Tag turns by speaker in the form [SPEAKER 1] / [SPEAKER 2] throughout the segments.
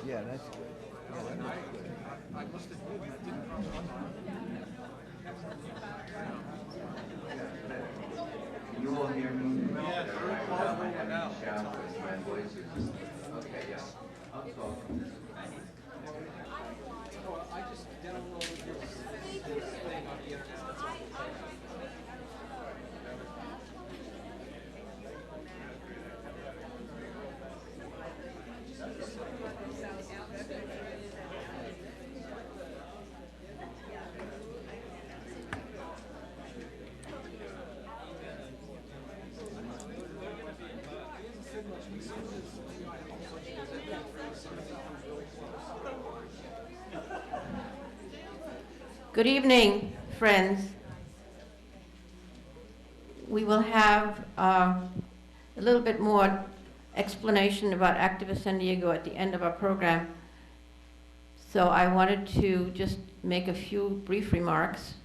[SPEAKER 1] Yeah, that's good. Yeah, that looks good.
[SPEAKER 2] I must admit, that didn't cross my mind.
[SPEAKER 3] Can you all hear me?
[SPEAKER 2] Yeah, very plausible now.
[SPEAKER 3] Shout because my voice is okay. Yes, I'll talk.
[SPEAKER 2] Oh, I just downloaded this thing on the internet. That's all.
[SPEAKER 4] Good evening, friends. We will have a little bit more explanation about Activist San Diego at the end of our program. So I wanted to just make a few brief remarks.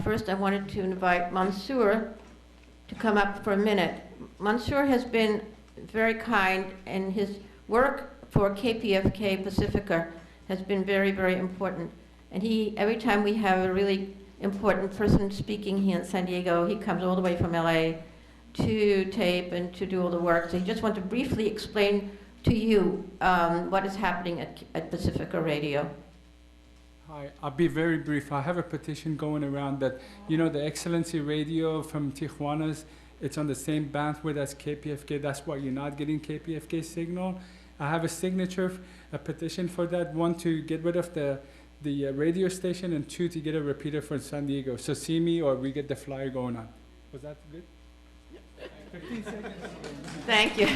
[SPEAKER 4] First, I wanted to invite Mansour to come up for a minute. Mansour has been very kind, and his work for KPFK Pacifica has been very, very important. And every time we have a really important person speaking here in San Diego, he comes all the way from LA to tape and to do all the work. So he just wanted to briefly explain to you what is happening at Pacifica Radio.
[SPEAKER 5] Hi, I'll be very brief. I have a petition going around that, you know, the Excellency Radio from Tijuana's, it's on the same bandwidth as KPFK. That's why you're not getting KPFK signal. I have a signature, a petition for that. One, to get rid of the radio station, and two, to get a repeater for San Diego. So see me, or we get the flyer going on. Was that good? Yeah. 15 seconds.
[SPEAKER 4] Thank you.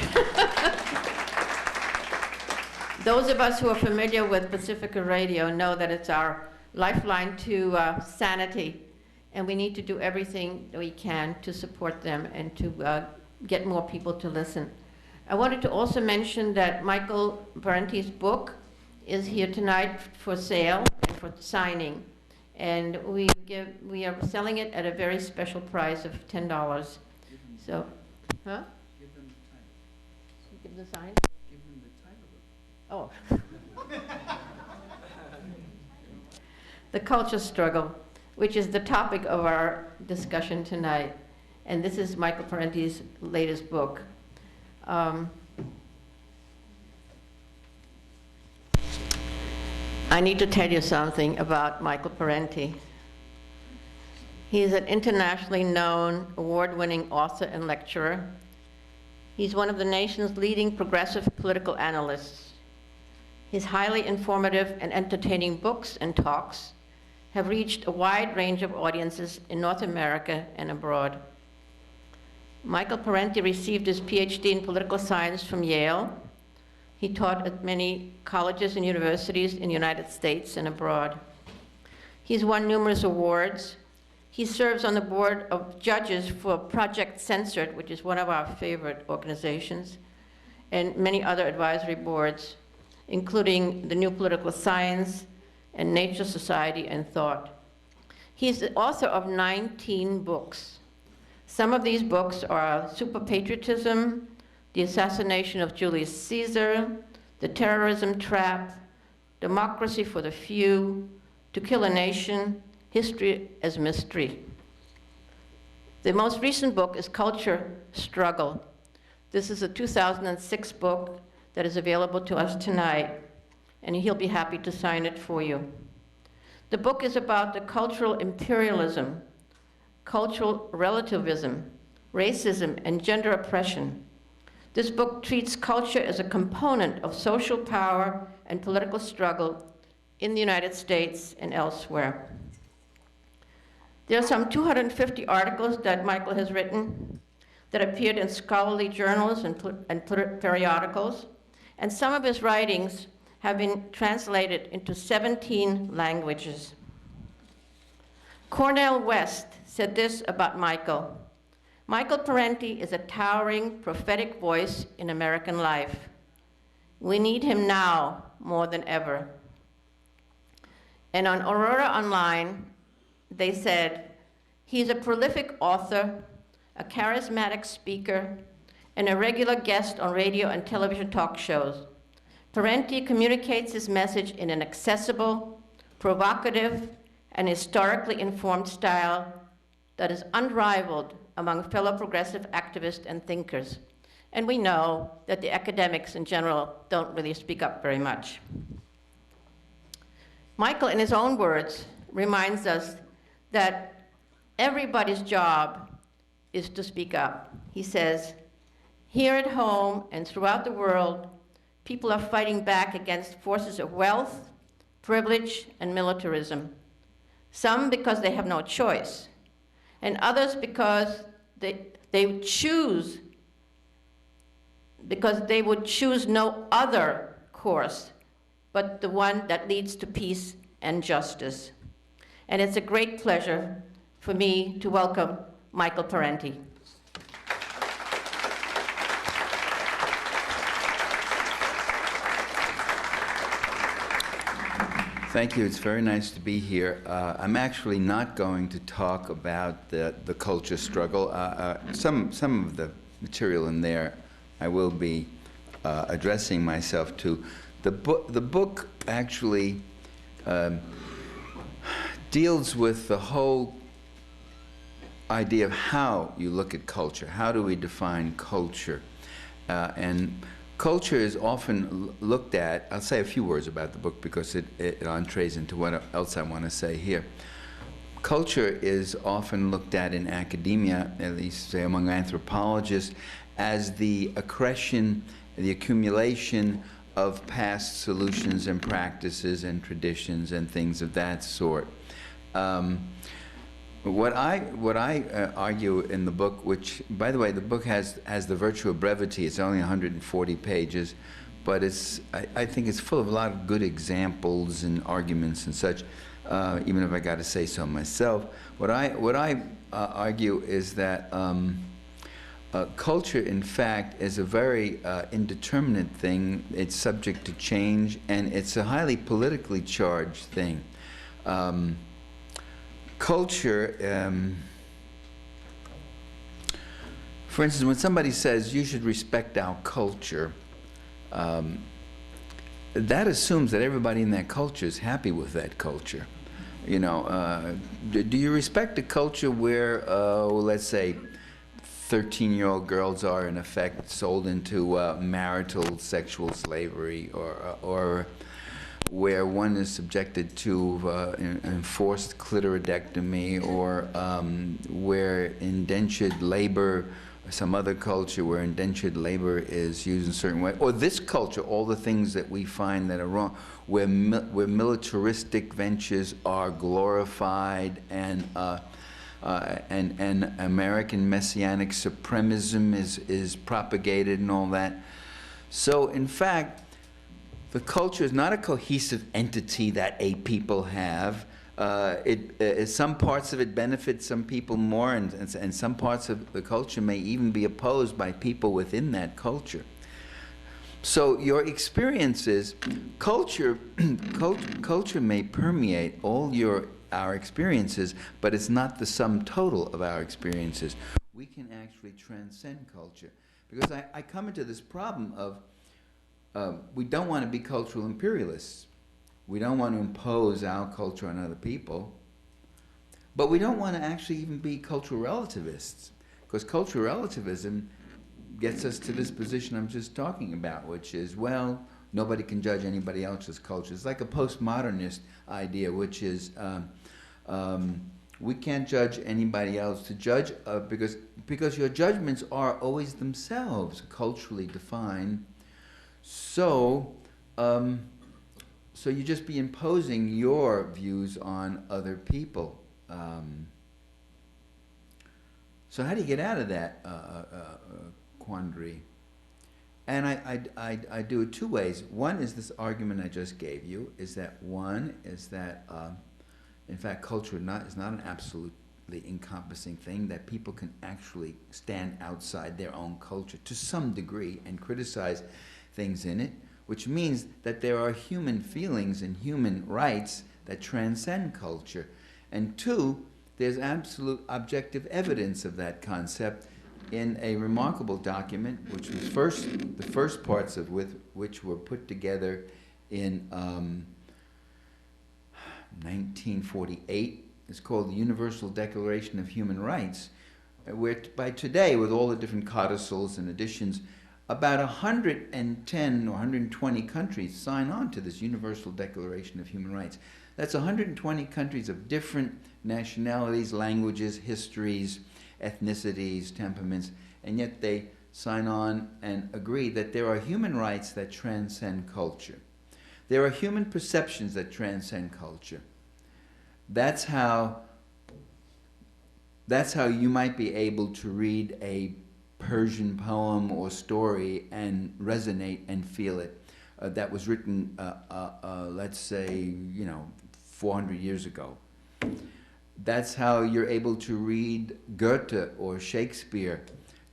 [SPEAKER 4] Those of us who are familiar with Pacifica Radio know that it's our lifeline to sanity, and we need to do everything we can to support them and to get more people to listen. I wanted to also mention that Michael Parenti's book is here tonight for sale and for signing, and we are selling it at a very special price of $10. So, huh?
[SPEAKER 5] Give them the time.
[SPEAKER 4] Give the sign.
[SPEAKER 5] Give them the title.
[SPEAKER 4] Oh. The culture struggle, which is the topic of our discussion tonight, and this is Michael Parenti's latest book. I need to tell you something about Michael Parenti. He is an internationally known, award-winning author and lecturer. He's one of the nation's leading progressive political analysts. His highly informative and entertaining books and talks have reached a wide range of audiences in North America and abroad. Michael Parenti received his PhD in political science from Yale. He taught at many colleges and universities in the United States and abroad. He's won numerous awards. He serves on the board of judges for Project Censored, which is one of our favorite organizations, and many other advisory boards, including the New Political Science and Nature Society and Thought. He's the author of 19 books. Some of these books are Super Patriotism, The Assassination of Julius Caesar, The Terrorism Trap, Democracy for the Few, To Kill a Nation, History as Mystery. The most recent book is Culture Struggle. This is a 2006 book that is available to us tonight, and he'll be happy to sign it for you. The book is about the cultural imperialism, cultural relativism, racism, and gender oppression. This book treats culture as a component of social power and political struggle in the United States and elsewhere. There are some 250 articles that Michael has written that appeared in scholarly journals and periodicals, and some of his writings have been translated into 17 languages. Cornel West said this about Michael: Michael Parenti is a towering prophetic voice in American life. We need him now more than ever. And on Aurora Online, they said, he's a prolific author, a charismatic speaker, and a regular guest on radio and television talk shows. Parenti communicates his message in an accessible, provocative, and historically informed style that is unrivaled among fellow progressive activists and thinkers. And we know that the academics in general don't really speak up very much. Michael, in his own words, reminds us that everybody's job is to speak up. He says, here at home and throughout the world, people are fighting back against forces of wealth, privilege, and militarism. Some because they have no choice, and others because they would choose no other course but the one that leads to peace and justice. And it's a great pleasure for me to welcome Michael Parenti.
[SPEAKER 1] Thank you. It's very nice to be here. I'm actually not going to talk about the culture struggle. Some of the material in there I will be addressing myself to. The book actually deals with the whole idea of how you look at culture. How do we define culture? And culture is often looked at. I'll say a few words about the book because it entrees into what else I want to say here. Culture is often looked at in academia, at least say among anthropologists, as the accretion, the accumulation of past solutions and practices and traditions and things of that sort. What I argue in the book, which, by the way, the book has the virtue of brevity. It's only 140 pages, but I think it's full of a lot of good examples and arguments and such. Even if I got to say so myself, what I argue is that culture, in fact, is a very indeterminate thing. It's subject to change, and it's a highly politically charged thing. Culture, for instance, when somebody says you should respect our culture, that assumes that everybody in that culture is happy with that culture. You know, do you respect a culture where, let's say, 13-year-old girls are in effect sold into marital sexual slavery, or where one is subjected to enforced clitoridectomy, or where indentured labor, or some other culture where indentured labor is used in a certain way, or this culture, all the things that we find that are wrong, where militaristic ventures are glorified, and American messianic supremacism is propagated and all that. So, in fact, the culture is not a cohesive entity that a people have. Some parts of it benefit some people more, and some parts of the culture may even be opposed by people within that culture. So your experiences, culture may permeate all our experiences, but it's not the sum total of our experiences. We can actually transcend culture. Because I come into this problem of we don't want to be cultural imperialists. We don't want to impose our culture on other people. But we don't want to actually even be cultural relativists. Because cultural relativism gets us to this position I'm just talking about, which is, well, nobody can judge anybody else's culture. It's like a postmodernist idea, which is we can't judge anybody else. To judge because your judgments are always themselves culturally defined. So you just be imposing your views on other people. So how do you get out of that quandary? And I do it two ways. One is this argument I just gave you, is that in fact, culture is not an absolutely encompassing thing, that people can actually stand outside their own culture to some degree and criticize things in it, which means that there are human feelings and human rights that transcend culture. And two, there's absolute objective evidence of that concept. in a remarkable document, which was the first parts of which were put together in 1948. It's called the Universal Declaration of Human Rights, where by today, with all the different codicils and editions, about 110 or 120 countries sign on to this Universal Declaration of Human Rights. That's 120 countries of different nationalities, languages, histories, ethnicities, temperaments, and yet they sign on and agree that there are human rights that transcend culture. There are human perceptions that transcend culture. That's how you might be able to read a Persian poem or story and resonate and feel it. That was written, let's say, 400 years ago. That's how you're able to read Goethe or Shakespeare.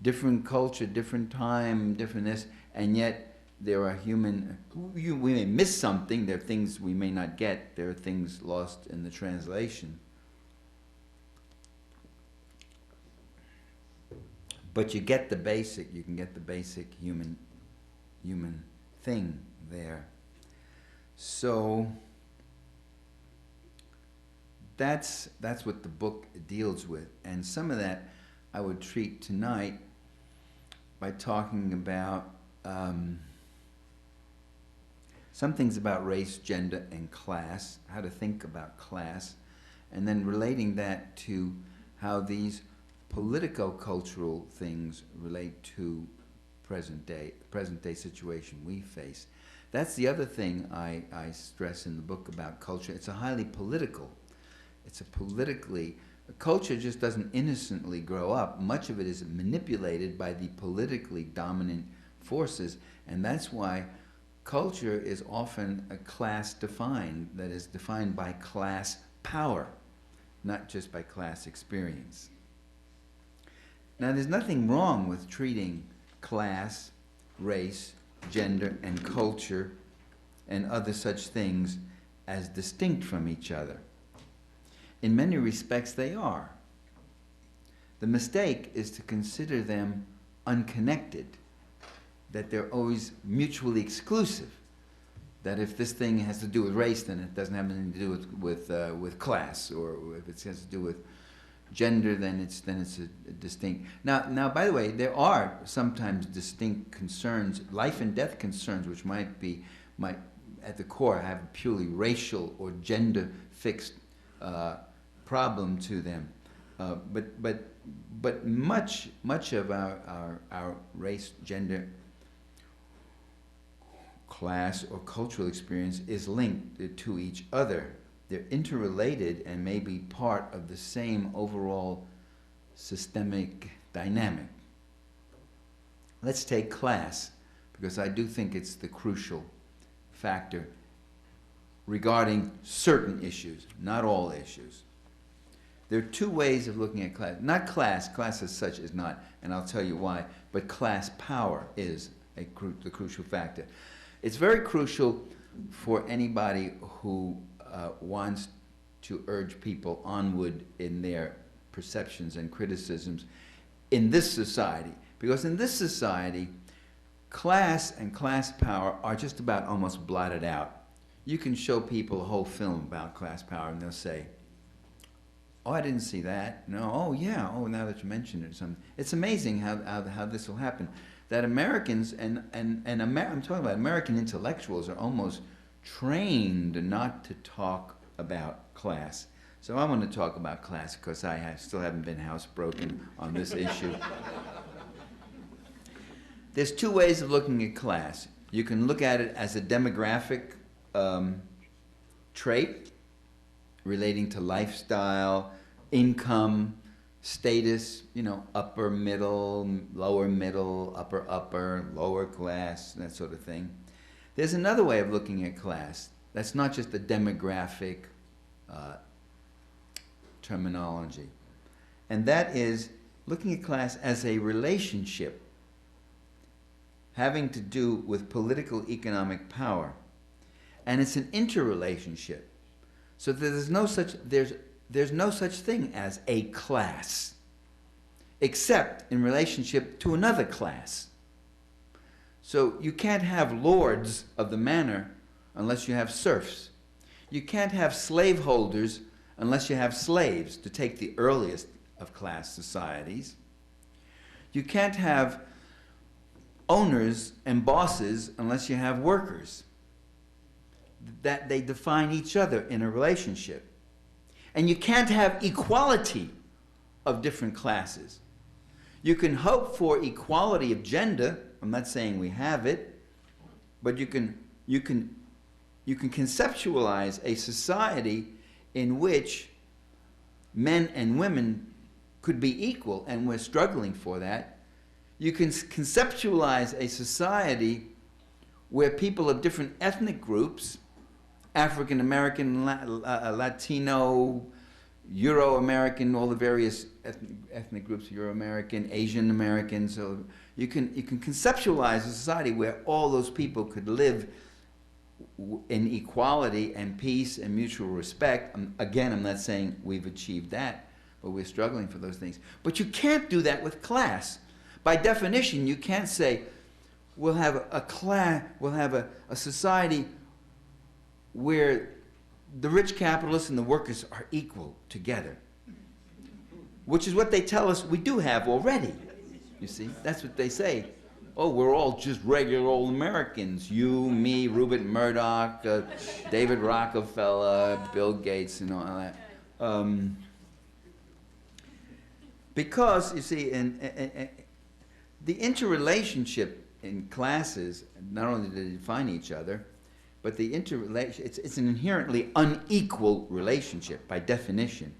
[SPEAKER 1] Different culture, different time, different this, and yet there are human, we may miss something, there are things we may not get, there are things lost in the translation. But you get the basic, you can get the basic human thing there. So that's what the book deals with. And some of that I would treat tonight by talking about some things about race, gender, and class, how to think about class, and then relating that to how these politico-cultural things relate to present day situation we face. That's the other thing I stress in the book about culture. It's a highly political. It's a politically, culture just doesn't innocently grow up. Much of it is manipulated by the politically dominant forces, and that's why culture is often a class defined, that is defined by class power, not just by class experience. Now, there's nothing wrong with treating class, race, gender, and culture and other such things as distinct from each other. In many respects, they are. The mistake is to consider them unconnected, that they're always mutually exclusive, that if this thing has to do with race, then it doesn't have anything to do with class, or if it has to do with gender, then it's a distinct. Now, by the way, there are sometimes distinct concerns, life and death concerns, which might at the core have a purely racial or gender fixed problem to them. But much of our race, gender, class, or cultural experience is linked to each other. They're interrelated and may be part of the same overall systemic dynamic. Let's take class, because I do think it's the crucial factor regarding certain issues, not all issues. There are two ways of looking at class. Not class as such is not, and I'll tell you why, but class power is the crucial factor. It's very crucial for anybody who wants to urge people onward in their perceptions and criticisms in this society. Because in this society, class and class power are just about almost blotted out. You can show people a whole film about class power and they'll say, oh, I didn't see that. No, oh yeah, oh, now that you mention it or something. It's amazing how this will happen. That Americans, I'm talking about American intellectuals, are almost trained not to talk about class. So I want to talk about class because I still haven't been housebroken on this issue. There's two ways of looking at class. You can look at it as a demographic trait relating to lifestyle, income, status, upper middle, lower middle, upper, lower class, that sort of thing. There's another way of looking at class that's not just a demographic terminology, and that is looking at class as a relationship having to do with political economic power, and it's an interrelationship. So there's no such thing as a class. except in relationship to another class. So you can't have lords of the manor unless you have serfs. You can't have slaveholders unless you have slaves, to take the earliest of class societies. You can't have owners and bosses unless you have workers. That they define each other in a relationship. And you can't have equality of different classes. You can hope for equality of gender. I'm not saying we have it, but you can conceptualize a society in which men and women could be equal, and we're struggling for that. You can conceptualize a society where people of different ethnic groups, African American, Latino, Euro-American, all the various ethnic groups, Euro-American, Asian American, so you can conceptualize a society where all those people could live in equality and peace and mutual respect. Again, I'm not saying we've achieved that, but we're struggling for those things. But you can't do that with class. By definition, you can't say we'll have a class, we'll have a society where the rich capitalists and the workers are equal together, which is what they tell us we do have already. You see, that's what they say. Oh, we're all just regular old Americans. You, me, Rupert Murdoch, David Rockefeller, Bill Gates, and all that. Because, you see, the interrelationship in classes, not only do they define each other, but the interrelation, it's an inherently unequal relationship by definition.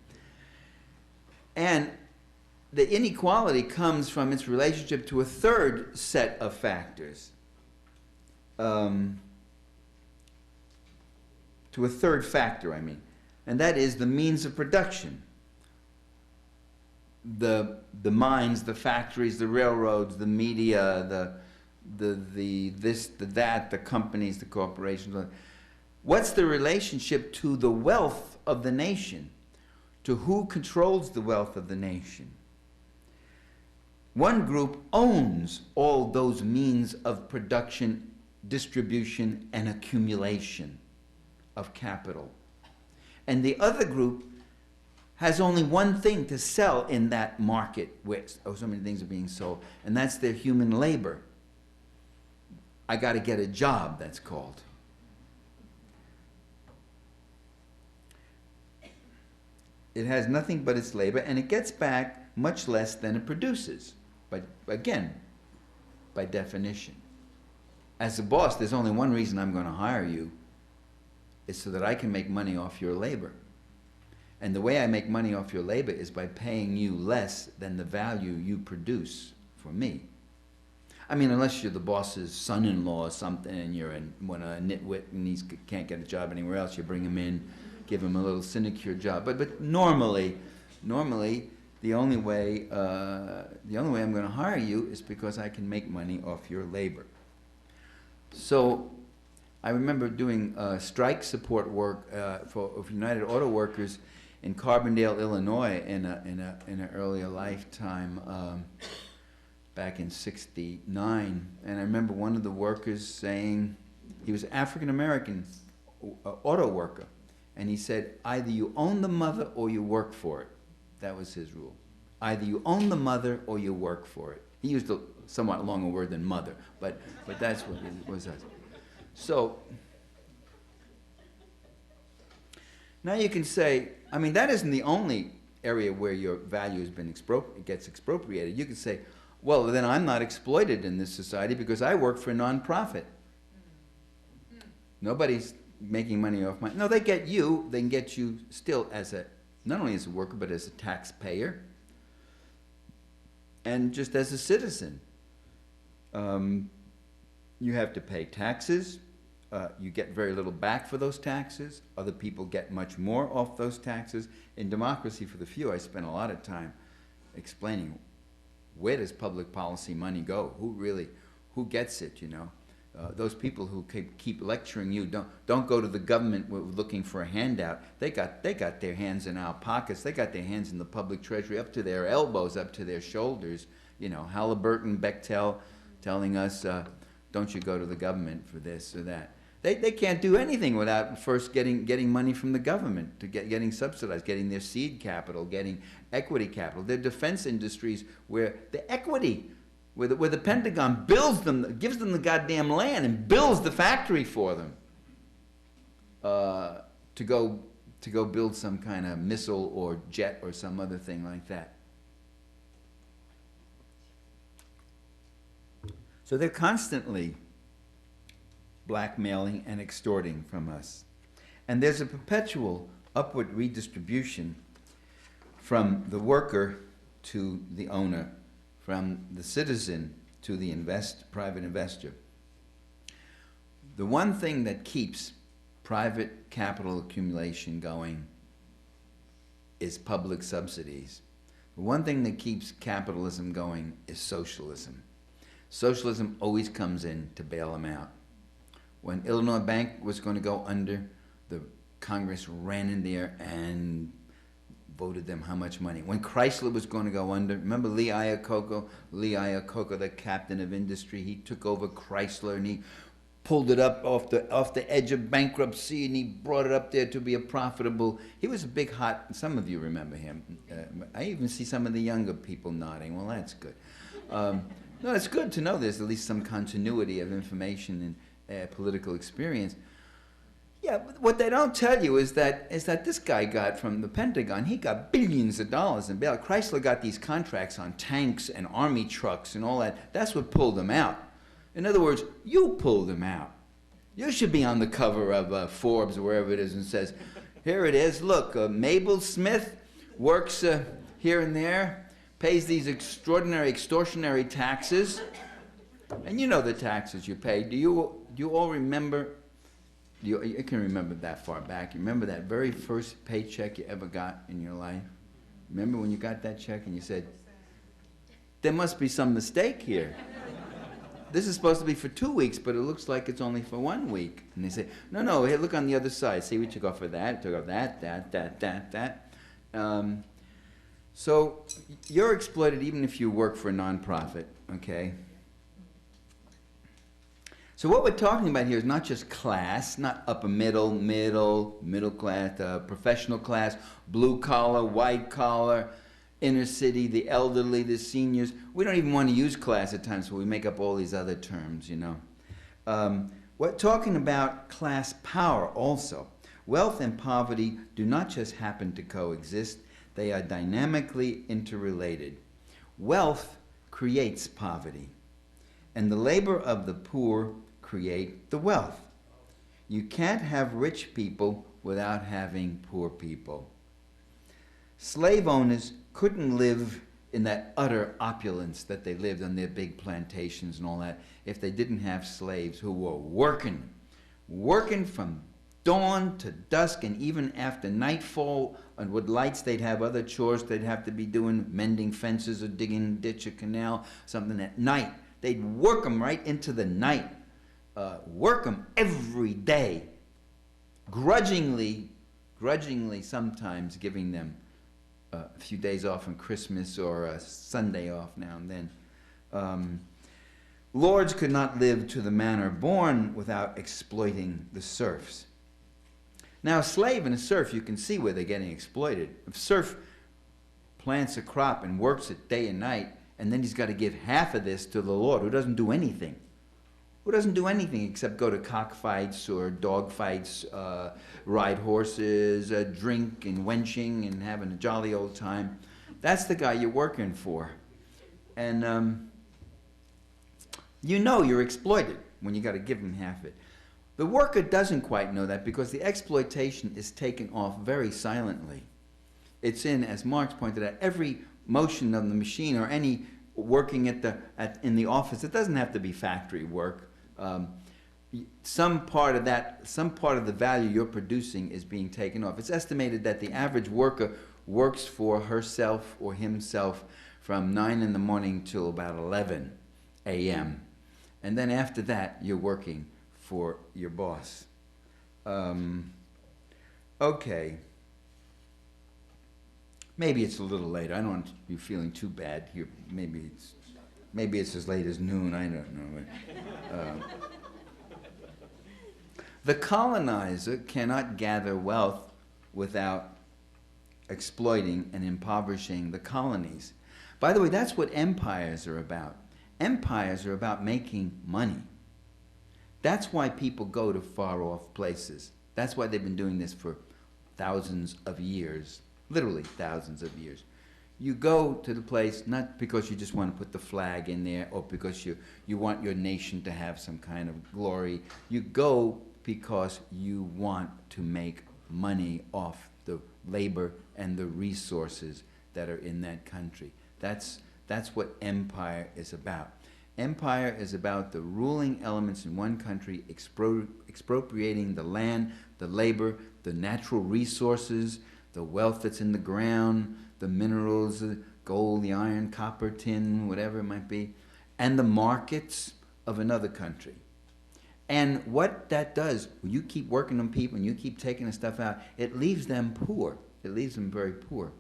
[SPEAKER 1] And the inequality comes from its relationship to a third set of factors. To a third factor, I mean. And that is the means of production. The mines, the factories, the railroads, the media, the this, the that, the companies, the corporations. What's the relationship to the wealth of the nation? To who controls the wealth of the nation? One group owns all those means of production, distribution, and accumulation of capital. And the other group has only one thing to sell in that market where so many things are being sold, and that's their human labor. I got to get a job, that's called. It has nothing but its labor, and it gets back much less than it produces. But again, by definition. As a boss, there's only one reason I'm going to hire you. It's so that I can make money off your labor. And the way I make money off your labor is by paying you less than the value you produce for me. I mean, unless you're the boss's son-in-law or something, and you're a nitwit and he can't get a job anywhere else, you bring him in, give him a little sinecure job. But normally, the only way I'm going to hire you is because I can make money off your labor. So I remember doing strike support work for United Auto Workers in Carbondale, Illinois, in an earlier lifetime, back in '69. And I remember one of the workers saying, he was African American auto worker, and he said, either you own the mother or you work for it. That was his rule. Either you own the mother or you work for it. He used a somewhat longer word than mother, but that's what it was. So now you can say, I mean, that isn't the only area where your value has been gets expropriated. You can say, well, then I'm not exploited in this society because I work for a nonprofit. Nobody's making money off my... No, they get you. They can get you still as a... not only as a worker, but as a taxpayer. And just as a citizen. You have to pay taxes. You get very little back for those taxes. Other people get much more off those taxes. In Democracy for the Few, I spent a lot of time explaining where does public policy money go? Who gets it, you know? those people who keep lecturing you, don't go to the government looking for a handout. They got their hands in our pockets. They got their hands in the public treasury up to their elbows, up to their shoulders. You know, Halliburton, Bechtel telling us, don't you go to the government for this or that. They can't do anything without first getting money from the government, getting subsidized, getting their seed capital, getting equity capital. Their defense industries where the equity, where the Pentagon builds them, gives them the goddamn land and builds the factory for them to go build some kind of missile or jet or some other thing like that. So they're constantly blackmailing and extorting from us. And there's a perpetual upward redistribution from the worker to the owner, from the citizen to the private investor. The one thing that keeps private capital accumulation going is public subsidies. The one thing that keeps capitalism going is socialism. Socialism always comes in to bail them out. When Illinois Bank was going to go under, the Congress ran in there and voted them how much money. When Chrysler was going to go under, remember Lee Iacocca? Lee Iacocca, the captain of industry, he took over Chrysler and he pulled it up off the edge of bankruptcy and he brought it up there to be a profitable. He was a big hot, some of you remember him. I even see some of the younger people nodding. Well, that's good. No, it's good to know there's at least some continuity of information and political experience. Yeah, but what they don't tell you is that this guy got from the Pentagon, he got billions of dollars in bail. Chrysler got these contracts on tanks and army trucks and all that. That's what pulled them out. In other words, you pulled them out. You should be on the cover of Forbes or wherever it is and says, here it is, look, Mabel Smith works here and there, pays these extraordinary extortionary taxes, and you know the taxes you pay. Do you all remember? You can remember that far back. You remember that very first paycheck you ever got in your life? Remember when you got that check and you said, there must be some mistake here. This is supposed to be for 2 weeks, but it looks like it's only for 1 week. And they say, no, here, look on the other side. See, we took off for that, took off that. So you're exploited even if you work for a nonprofit, okay? So what we're talking about here is not just class, not upper middle class, professional class, blue collar, white collar, inner city, the elderly, the seniors. We don't even want to use class at times, so we make up all these other terms, you know. We're talking about class power also. Wealth and poverty do not just happen to coexist. They are dynamically interrelated. Wealth creates poverty, and the labor of the poor create the wealth. You can't have rich people without having poor people. Slave owners couldn't live in that utter opulence that they lived on their big plantations and all that if they didn't have slaves who were working from dawn to dusk, and even after nightfall, and with lights, they'd have other chores they'd have to be doing, mending fences or digging a ditch or canal, something at night. They'd work them right into the night, work them every day, grudgingly sometimes giving them a few days off on Christmas or a Sunday off now and then. Lords could not live to the manner born without exploiting the serfs. Now, a slave and a serf, you can see where they're getting exploited. If a serf plants a crop and works it day and night, and then he's got to give half of this to the lord who doesn't do anything. Who doesn't do anything except go to cockfights or dog fights, ride horses, drink and wenching and having a jolly old time. That's the guy you're working for. And you know you're exploited when you got to give him half it. The worker doesn't quite know that because the exploitation is taken off very silently. It's in, as Marx pointed out, every motion of the machine or any working in the office. It doesn't have to be factory work. Some part of the value you're producing is being taken off. It's estimated that the average worker works for herself or himself from 9 in the morning till about 11 a.m. And then after that, you're working for your boss. Okay. Maybe it's a little late. I don't want you feeling too bad here. Maybe it's as late as noon. I don't know. The colonizer cannot gather wealth without exploiting and impoverishing the colonies. By the way, that's what empires are about. Empires are about making money. That's why people go to far-off places. That's why they've been doing this for thousands of years, literally thousands of years. You go to the place not because you just want to put the flag in there or because you want your nation to have some kind of glory. You go because you want to make money off the labor and the resources that are in that country. That's what empire is about. Empire is about the ruling elements in one country expropriating the land, the labor, the natural resources, the wealth that's in the ground, the minerals, the gold, the iron, copper, tin, whatever it might be, and the markets of another country. And what that does, when you keep working on people and you keep taking the stuff out, it leaves them poor. It leaves them very poor.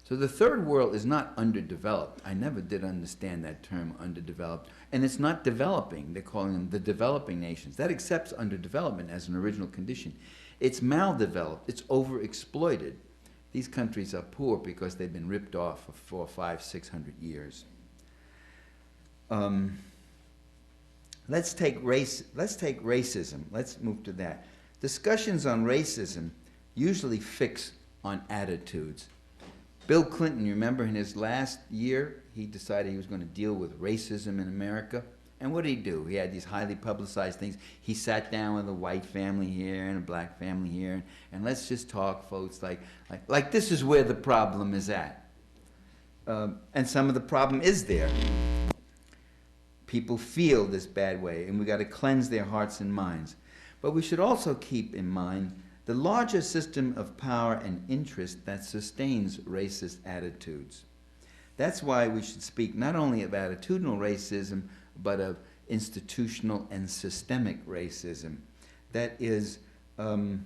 [SPEAKER 1] So the third world is not underdeveloped. I never did understand that term, underdeveloped. And it's not developing. They're calling them the developing nations. That accepts underdevelopment as an original condition. It's maldeveloped. It's overexploited. These countries are poor because they've been ripped off for 400, 500, 600 years. Let's take racism. Let's move to that. Discussions on racism usually fix on attitudes. Bill Clinton, you remember in his last year, he decided he was going to deal with racism in America. And what did he do? He had these highly publicized things. He sat down with a white family here and a black family here, and let's just talk, folks, like this is where the problem is at. And some of the problem is there. People feel this bad way, and we got to cleanse their hearts and minds. But we should also keep in mind the larger system of power and interest that sustains racist attitudes. That's why we should speak not only of attitudinal racism, but of institutional and systemic racism. That is, an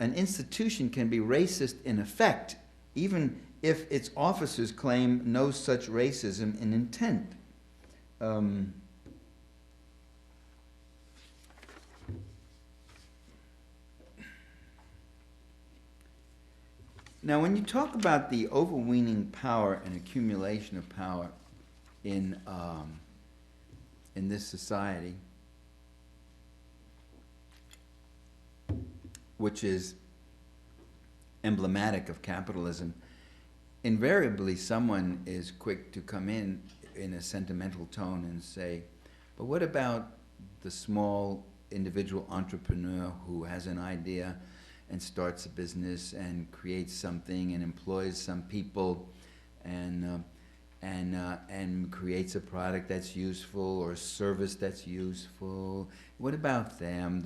[SPEAKER 1] institution can be racist in effect, even if its officers claim no such racism in intent. Now, when you talk about the overweening power and accumulation of power in this society, which is emblematic of capitalism, invariably someone is quick to come in a sentimental tone and say, but what about the small individual entrepreneur who has an idea and starts a business and creates something and employs some people and creates a product that's useful or a service that's useful? What about them?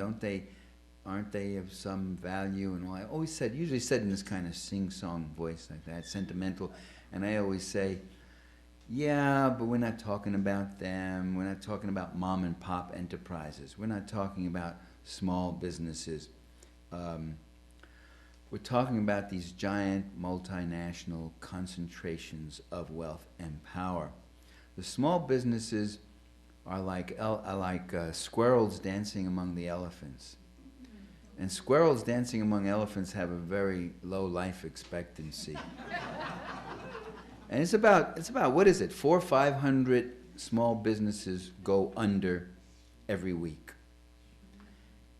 [SPEAKER 1] Aren't they of some value? And all? I always said, usually said in this kind of sing-song voice like that, sentimental, and I always say, yeah, but we're not talking about them. We're not talking about mom and pop enterprises. We're not talking about small businesses. We're talking about these giant multinational concentrations of wealth and power. The small businesses are like squirrels dancing among the elephants. And squirrels dancing among elephants have a very low life expectancy. And it's about what is it? 400 or 500 small businesses go under every week.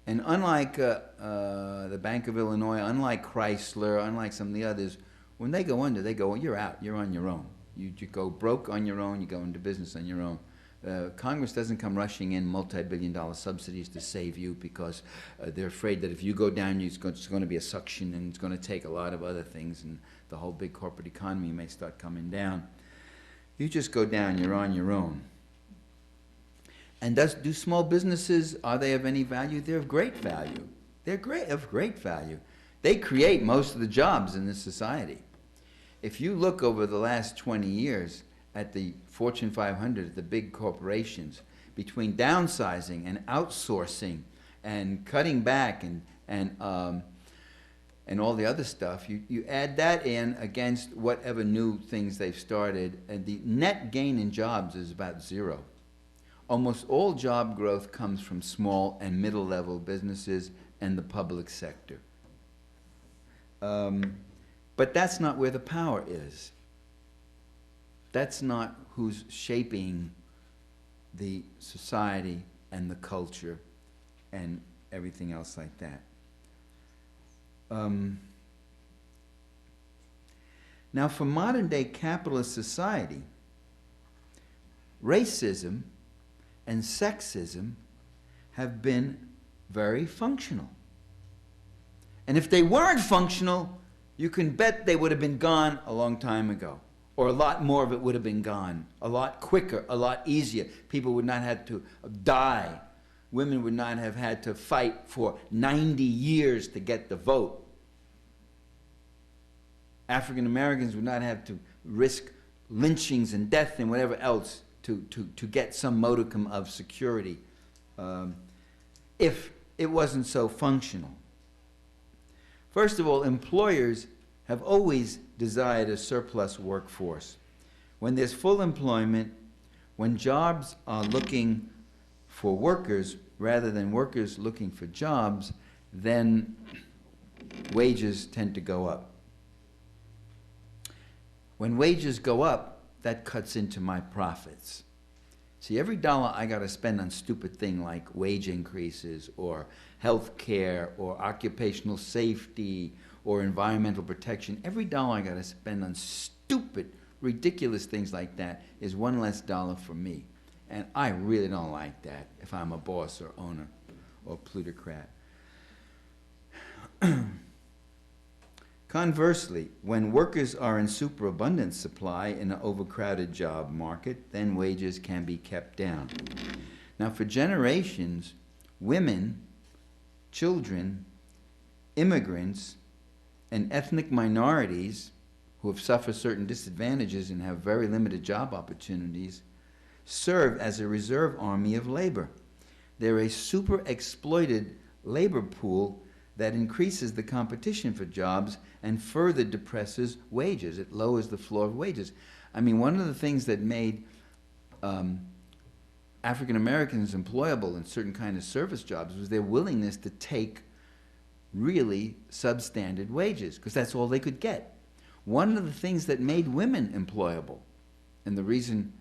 [SPEAKER 1] And unlike the Bank of Illinois, unlike Chrysler, unlike some of the others, when they go under, they go, you're out, you're on your own. You go broke on your own, you go into business on your own. Congress doesn't come rushing in multi-billion-dollar subsidies to save you because they're afraid that if you go down, it's going to be a suction and it's going to take a lot of other things and the whole big corporate economy may start coming down. You just go down, you're on your own. And do small businesses, are they of any value? They're of great value. They're of great value. They create most of the jobs in this society. If you look over the last 20 years at the Fortune 500, the big corporations, between downsizing and outsourcing and cutting back and all the other stuff, you add that in against whatever new things they've started, and the net gain in jobs is about zero. Almost all job growth comes from small and middle-level businesses and the public sector. But that's not where the power is. That's not who's shaping the society and the culture and everything else like that. Now, for modern-day capitalist society, racism and sexism have been very functional. And if they weren't functional, you can bet they would have been gone a long time ago. Or a lot more of it would have been gone. A lot quicker, a lot easier. People would not have to die. Women would not have had to fight for 90 years to get the vote. African Americans would not have to risk lynchings and death and whatever else to get some modicum of security if it wasn't so functional. First of all, employers have always desired a surplus workforce. When there's full employment, when jobs are looking for workers rather than workers looking for jobs, then wages tend to go up. When wages go up, that cuts into my profits. See, every dollar I got to spend on stupid thing like wage increases or health care or occupational safety or environmental protection, every dollar I got to spend on stupid, ridiculous things like that is one less dollar for me. And I really don't like that if I'm a boss or owner or plutocrat. Conversely, when workers are in superabundant supply in an overcrowded job market, then wages can be kept down. Now, for generations, women, children, immigrants, and ethnic minorities who have suffered certain disadvantages and have very limited job opportunities serve as a reserve army of labor. They're a super exploited labor pool that increases the competition for jobs and further depresses wages. It lowers the floor of wages. I mean, one of the things that made African Americans employable in certain kind of service jobs was their willingness to take really substandard wages, because that's all they could get. One of the things that made women employable, and the reason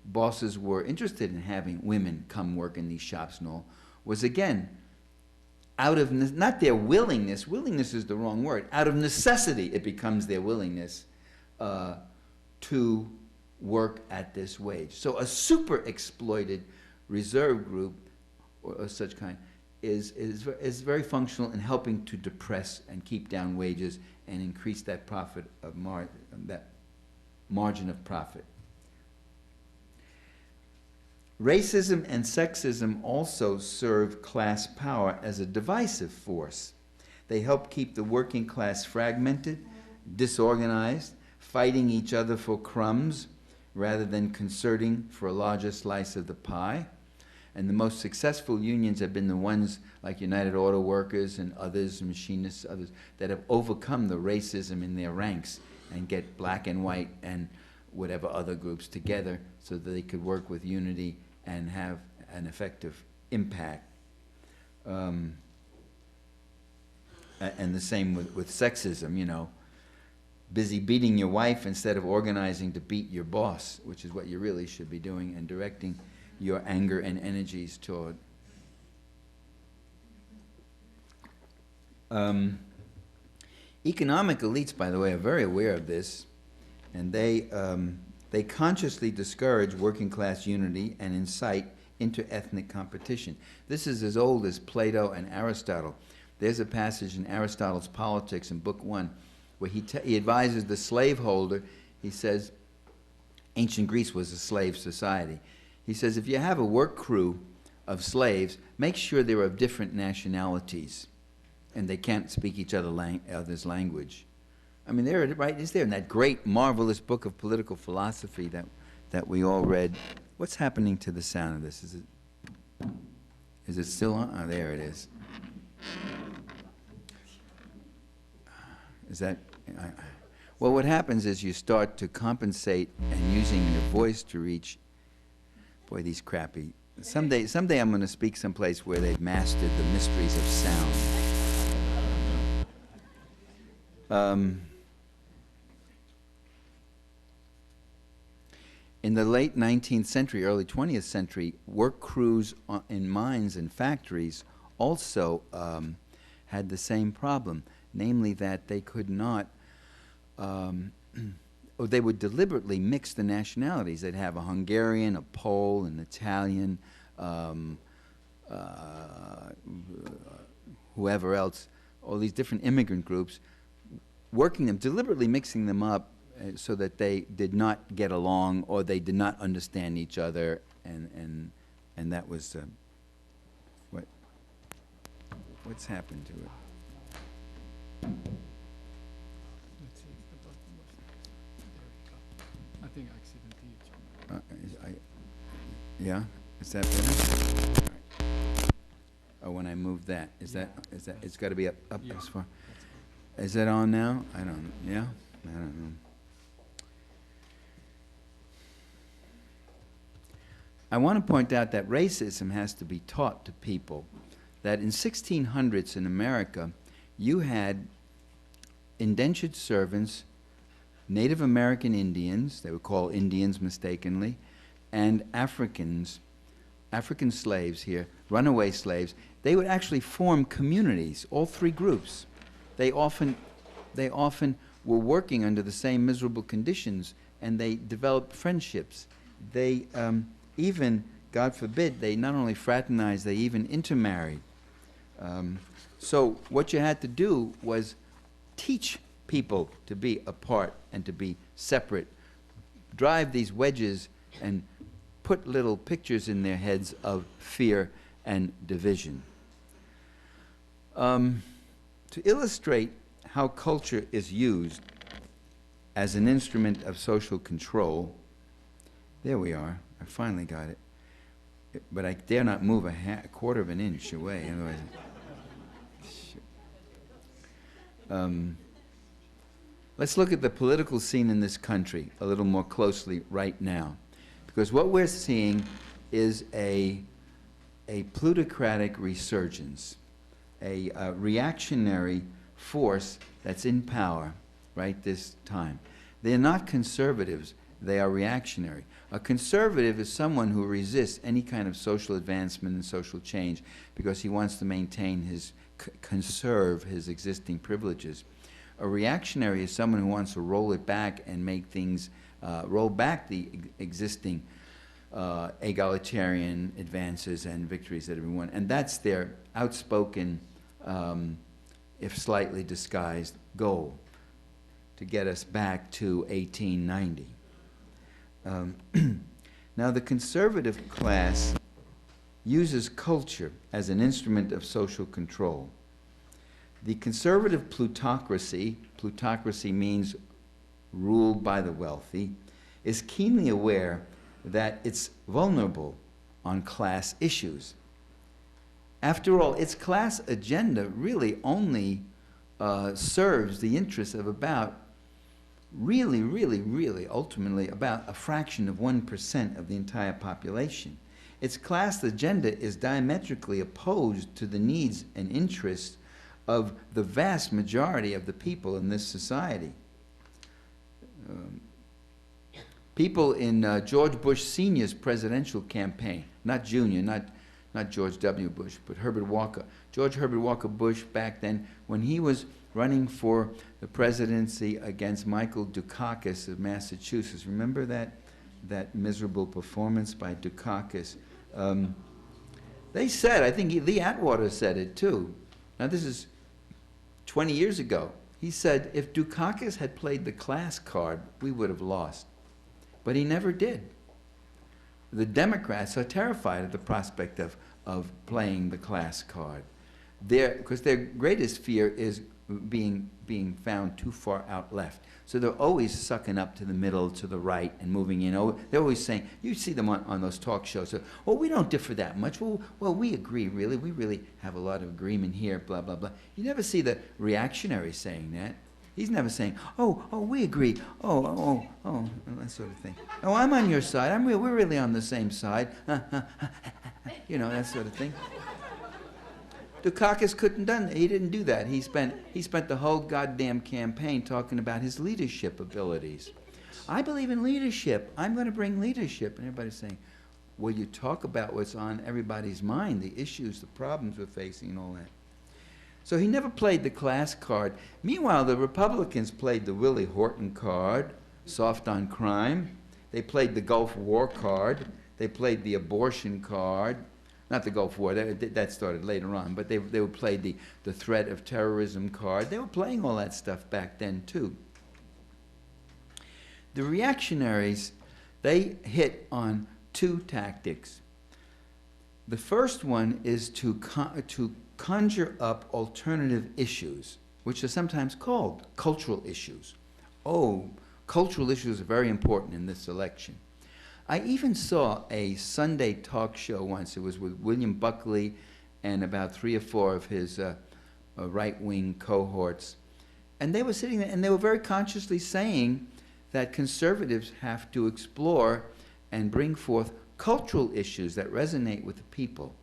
[SPEAKER 1] bosses were interested in having women come work in these shops and all, was again, out of, not their willingness is the wrong word, out of necessity it becomes their willingness to work at this wage. So a super exploited reserve group or such kind is very functional in helping to depress and keep down wages and increase that profit of that margin of profit. Racism and sexism also serve class power as a divisive force. They help keep the working class fragmented, disorganized, fighting each other for crumbs rather than concerting for a larger slice of the pie. And the most successful unions have been the ones like United Auto Workers and others, machinists, others, that have overcome the racism in their ranks and get black and white and whatever other groups together so that they could work with unity and have an effective impact. And the same with sexism, you know. Busy beating your wife instead of organizing to beat your boss, which is what you really should be doing, and directing your anger and energies toward. Economic elites, by the way, are very aware of this, and they consciously discourage working class unity and incite inter-ethnic competition. This is as old as Plato and Aristotle. There's a passage in Aristotle's Politics in Book 1 where he advises the slaveholder. He says, ancient Greece was a slave society. He says, if you have a work crew of slaves, make sure they're of different nationalities and they can't speak each other's language. I mean, it's there in that great, marvelous book of political philosophy that that we all read. What's happening to the sound of this? Is it still on? Oh, there it is. Is that? Well, what happens is you start to compensate and using your voice to reach. Boy, these crappy. Someday I'm going to speak someplace where they've mastered the mysteries of sound. In the late 19th century, early 20th century, work crews in mines and factories also had the same problem, namely that they could not, or they would deliberately mix the nationalities. They'd have a Hungarian, a Pole, an Italian, whoever else, all these different immigrant groups, working them, deliberately mixing them up so that they did not get along or they did not understand each other, and that was what's happened to it.
[SPEAKER 5] Let's see, it's the button was, there we go. I think accidentally you jumped.
[SPEAKER 1] Yeah, is that better? All right. Oh, when I move that, is that it's got to be up
[SPEAKER 5] Yeah.
[SPEAKER 1] as far. Is that on now? I don't know. Yeah, I don't know. I want to point out that racism has to be taught to people. That in 1600s in America, you had indentured servants, Native American Indians, they were called Indians mistakenly, and Africans, African slaves here, runaway slaves. They would actually form communities, all three groups. They often were working under the same miserable conditions, and they developed friendships. They even, God forbid, they not only fraternized, they even intermarried. So what you had to do was teach people to be apart and to be separate, drive these wedges and put little pictures in their heads of fear and division. To illustrate how culture is used as an instrument of social control, there we are. I finally got it. But I dare not move a quarter of an inch away. Otherwise, let's look at the political scene in this country a little more closely right now. Because what we're seeing is a plutocratic resurgence, a reactionary force that's in power right this time. They're not conservatives, they are reactionary. A conservative is someone who resists any kind of social advancement and social change because he wants to maintain his, conserve his existing privileges. A reactionary is someone who wants to roll it back and make things, roll back the existing egalitarian advances and victories that everyone, and that's their outspoken, if slightly disguised, goal, to get us back to 1890. Now, the conservative class uses culture as an instrument of social control. The conservative plutocracy, plutocracy means ruled by the wealthy, is keenly aware that it's vulnerable on class issues. After all, its class agenda really only serves the interests of about really, ultimately, about a fraction of 1% of the entire population. Its class agenda is diametrically opposed to the needs and interests of the vast majority of the people in this society. People in George Bush Sr.'s presidential campaign, not Jr., not George W. Bush, but Herbert Walker. George Herbert Walker Bush back then, when he was running for the presidency against Michael Dukakis of Massachusetts. Remember that miserable performance by Dukakis? They said, I think Lee Atwater said it too. Now this is 20 years ago. He said, if Dukakis had played the class card, we would have lost. But he never did. The Democrats are terrified of the prospect of playing the class card. Because their greatest fear is being found too far out left. So they're always sucking up to the middle, to the right, and moving in. Oh, they're always saying, you see them on those talk shows, so, well, we don't differ that much. Well, we agree, really. We really have a lot of agreement here, blah, blah, blah. You never see the reactionary saying that. He's never saying, oh, we agree. Oh, that sort of thing. Oh, I'm on your side. We're really on the same side. You know, that sort of thing. Dukakis couldn't done. He didn't do that. He spent the whole goddamn campaign talking about his leadership abilities. I believe in leadership. I'm going to bring leadership. And everybody's saying, well, you talk about what's on everybody's mind, the issues, the problems we're facing, and all that. So he never played the class card. Meanwhile, the Republicans played the Willie Horton card, soft on crime. They played the Gulf War card. They played the abortion card. Not the Gulf War, that started later on, but they would play the threat of terrorism card. They were playing all that stuff back then, too. The reactionaries, they hit on two tactics. The first one is to conjure up alternative issues, which are sometimes called cultural issues. Oh, cultural issues are very important in this election. I even saw a Sunday talk show once. It was with William Buckley and about 3 or 4 of his right-wing cohorts. And they were sitting there, and they were very consciously saying that conservatives have to explore and bring forth cultural issues that resonate with the people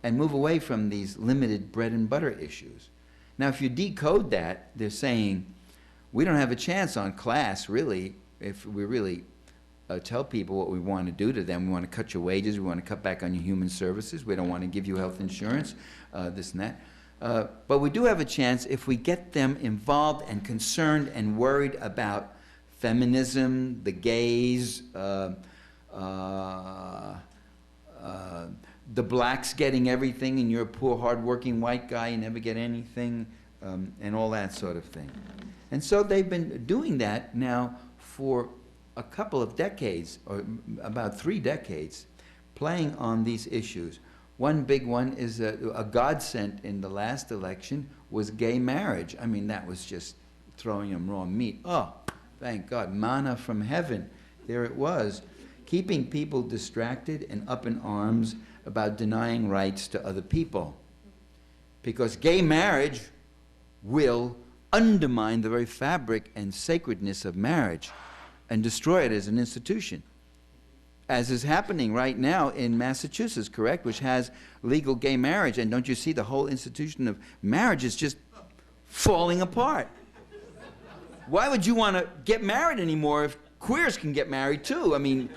[SPEAKER 1] and move away from these limited bread and butter issues. Now, if you decode that, they're saying, we don't have a chance on class, really, if we really tell people what we want to do to them. We want to cut your wages. We want to cut back on your human services. We don't want to give you health insurance, this and that. But we do have a chance if we get them involved and concerned and worried about feminism, the gays, the blacks getting everything, and you're a poor, hard-working white guy, you never get anything, and all that sort of thing. And so they've been doing that now for a couple of decades, or about 3 decades, playing on these issues. One big one is a godsend in the last election was gay marriage. I mean, that was just throwing them raw meat. Oh, thank God, manna from heaven. There it was, keeping people distracted and up in arms about denying rights to other people. Because gay marriage will undermine the very fabric and sacredness of marriage and destroy it as an institution, as is happening right now in Massachusetts, correct, which has legal gay marriage. And don't you see the whole institution of marriage is just falling apart? Why would you want to get married anymore if queers can get married too? I mean,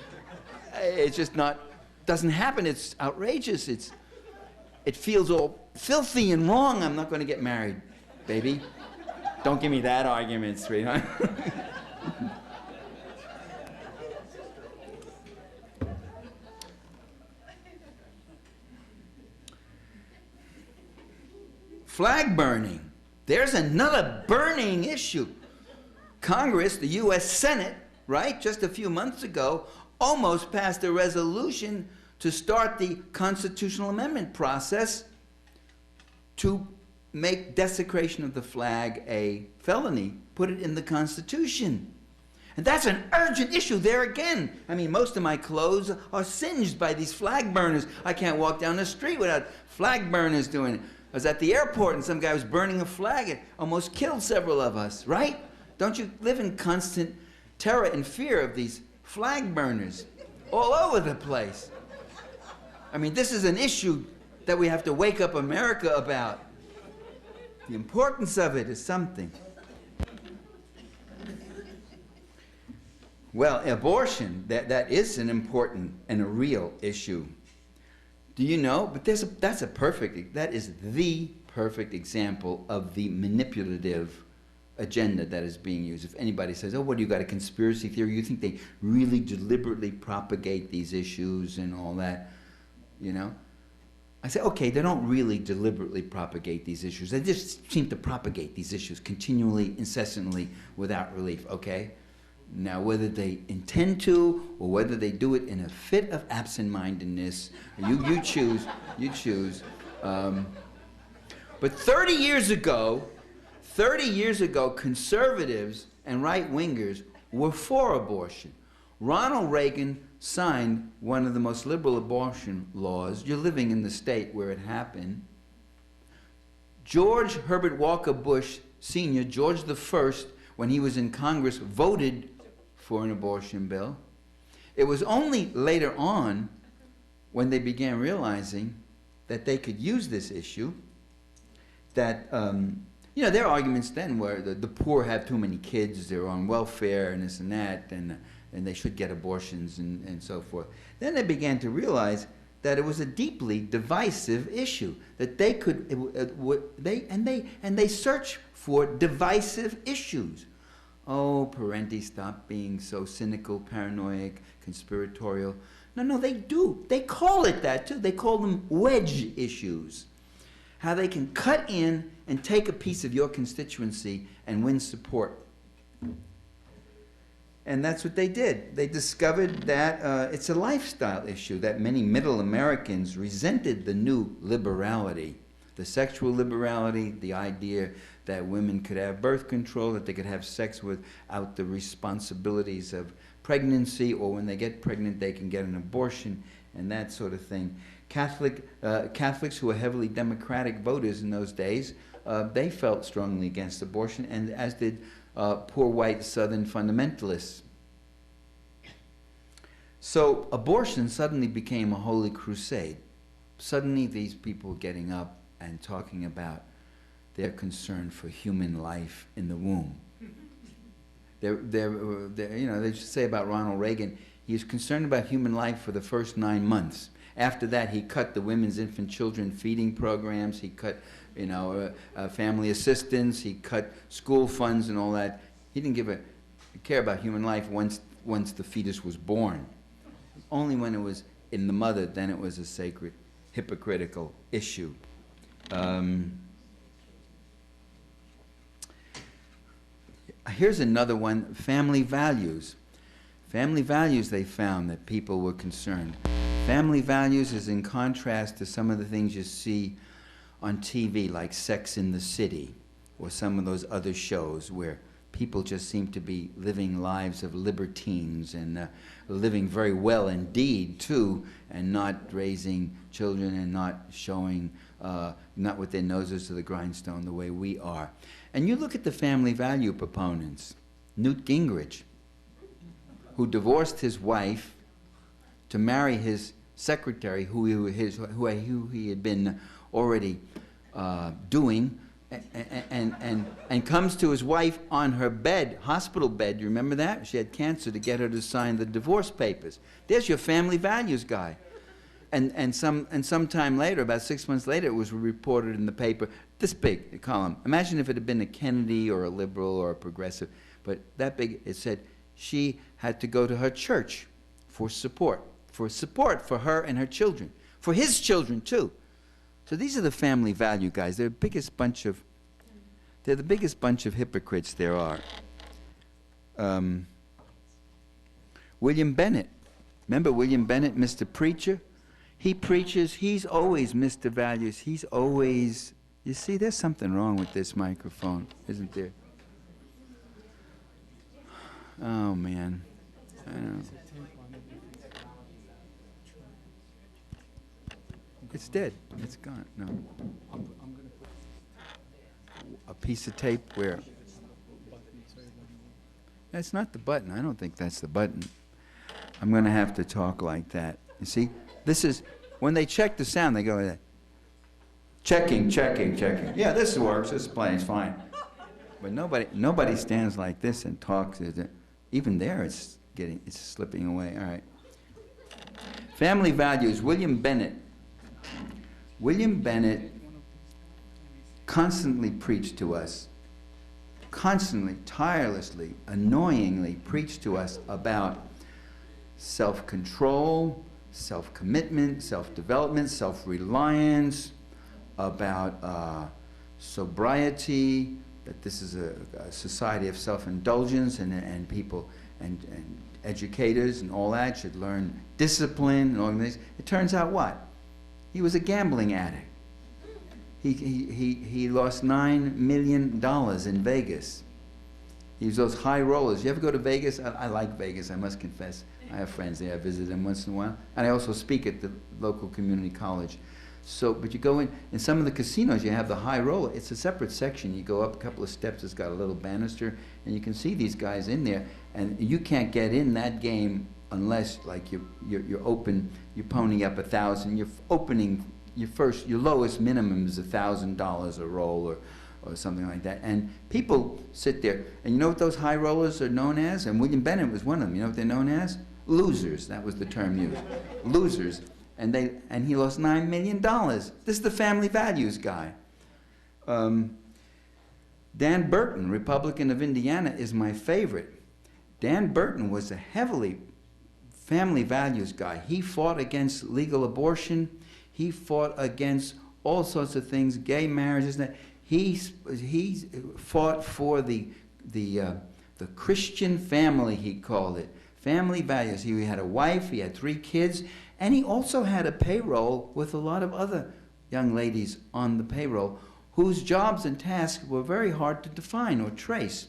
[SPEAKER 1] it's just not, doesn't happen. It's outrageous. It feels all filthy and wrong. I'm not going to get married, baby. Don't give me that argument, sweetheart. Flag burning. There's another burning issue. Congress, the U.S. Senate, right, just a few months ago, almost passed a resolution to start the constitutional amendment process to make desecration of the flag a felony, put it in the Constitution. And that's an urgent issue there again. I mean, most of my clothes are singed by these flag burners. I can't walk down the street without flag burners doing it. I was at the airport and some guy was burning a flag. It almost killed several of us, right? Don't you live in constant terror and fear of these flag burners all over the place? I mean, this is an issue that we have to wake up America about. The importance of it is something. Well, abortion, that is an important and a real issue. Do you know? But that is the perfect example of the manipulative agenda that is being used. If anybody says, oh, what, you got a conspiracy theory? You think they really deliberately propagate these issues and all that, you know? I say, okay, they don't really deliberately propagate these issues. They just seem to propagate these issues continually, incessantly, without relief, okay? Now, whether they intend to or whether they do it in a fit of absent-mindedness, you choose, you choose. But 30 years ago, 30 years ago, conservatives and right-wingers were for abortion. Ronald Reagan signed one of the most liberal abortion laws. You're living in the state where it happened. George Herbert Walker Bush Sr., George I, when he was in Congress, voted for an abortion bill. It was only later on when they began realizing that they could use this issue, that, you know, their arguments then were that the poor have too many kids, they're on welfare and this and that, and they should get abortions and so forth. Then they began to realize that it was a deeply divisive issue, that they could, they searched for divisive issues. Oh, Parenti, stop being so cynical, paranoid, conspiratorial. No, they do. They call it that too. They call them wedge issues. How they can cut in and take a piece of your constituency and win support. And that's what they did. They discovered that it's a lifestyle issue, that many middle Americans resented the new liberality, the sexual liberality, the idea that women could have birth control, that they could have sex without the responsibilities of pregnancy, or when they get pregnant they can get an abortion, and that sort of thing. Catholics who were heavily Democratic voters in those days, they felt strongly against abortion, and as did poor white Southern fundamentalists. So abortion suddenly became a holy crusade. Suddenly these people were getting up and talking about their concern for human life in the womb. You know, they should say about Ronald Reagan, he was concerned about human life for the first 9 months. After that, he cut the women's infant children feeding programs, he cut, you know, family assistance, he cut school funds and all that. He didn't care about human life once the fetus was born. Only when it was in the mother, then it was a sacred, hypocritical issue. Here's another one, family values. Family values, they found that people were concerned. Family values is in contrast to some of the things you see on TV, like Sex in the City, or some of those other shows where people just seem to be living lives of libertines and living very well indeed, too, and not raising children and not showing, not with their noses to the grindstone the way we are. And you look at the family value proponents, Newt Gingrich, who divorced his wife to marry his secretary, who he had been already doing, and comes to his wife on her bed, hospital bed, you remember that? She had cancer, to get her to sign the divorce papers. There's your family values guy. And some time later, about 6 months later, it was reported in the paper, this big, a column. Imagine if it had been a Kennedy or a liberal or a progressive, but that big, it said she had to go to her church for support for her and her children, for his children too. So these are the family value guys. They're the biggest bunch of hypocrites there are. William Bennett. Remember William Bennett, Mr. Preacher? He preaches, he's always Mr. Values. He's always, you see, there's something wrong with this microphone, isn't there? Oh, man. I know. It's dead. It's gone. No. A piece of tape where? That's not the button. I don't think that's the button. I'm going to have to talk like that. You see? This is, when they check the sound, they go like that. Checking, checking, checking. Yeah, this works. This is playing. It's fine. But nobody stands like this and talks. Even there, it's slipping away. All right. Family values. William Bennett. William Bennett constantly preached to us, constantly, tirelessly, annoyingly preached to us about self-control, self-commitment, self-development, self-reliance, about sobriety, that this is a society of self-indulgence, and people and educators and all that should learn discipline and all these. It turns out what? He was a gambling addict. He lost $9 million in Vegas. He was those high rollers. You ever go to Vegas? I like Vegas, I must confess. I have friends there. I visit them once in a while. And I also speak at the local community college. So, but you go in some of the casinos, you have the high roller. It's a separate section. You go up a couple of steps, it's got a little banister, and you can see these guys in there. And you can't get in that game unless, like, you're open, you pony up $1,000. You're opening, your lowest minimum is $1,000 a roll or something like that. And people sit there, and you know what those high rollers are known as? And William Bennett was one of them. You know what they're known as? Losers. That was the term used. Losers. And he lost $9 million. This is the family values guy. Dan Burton, Republican of Indiana, is my favorite. Dan Burton was a heavily family values guy. He fought against legal abortion. He fought against all sorts of things, gay marriages. He fought for the Christian family, he called it. Family values. He had a wife, he had 3 kids, and he also had a payroll with a lot of other young ladies on the payroll whose jobs and tasks were very hard to define or trace.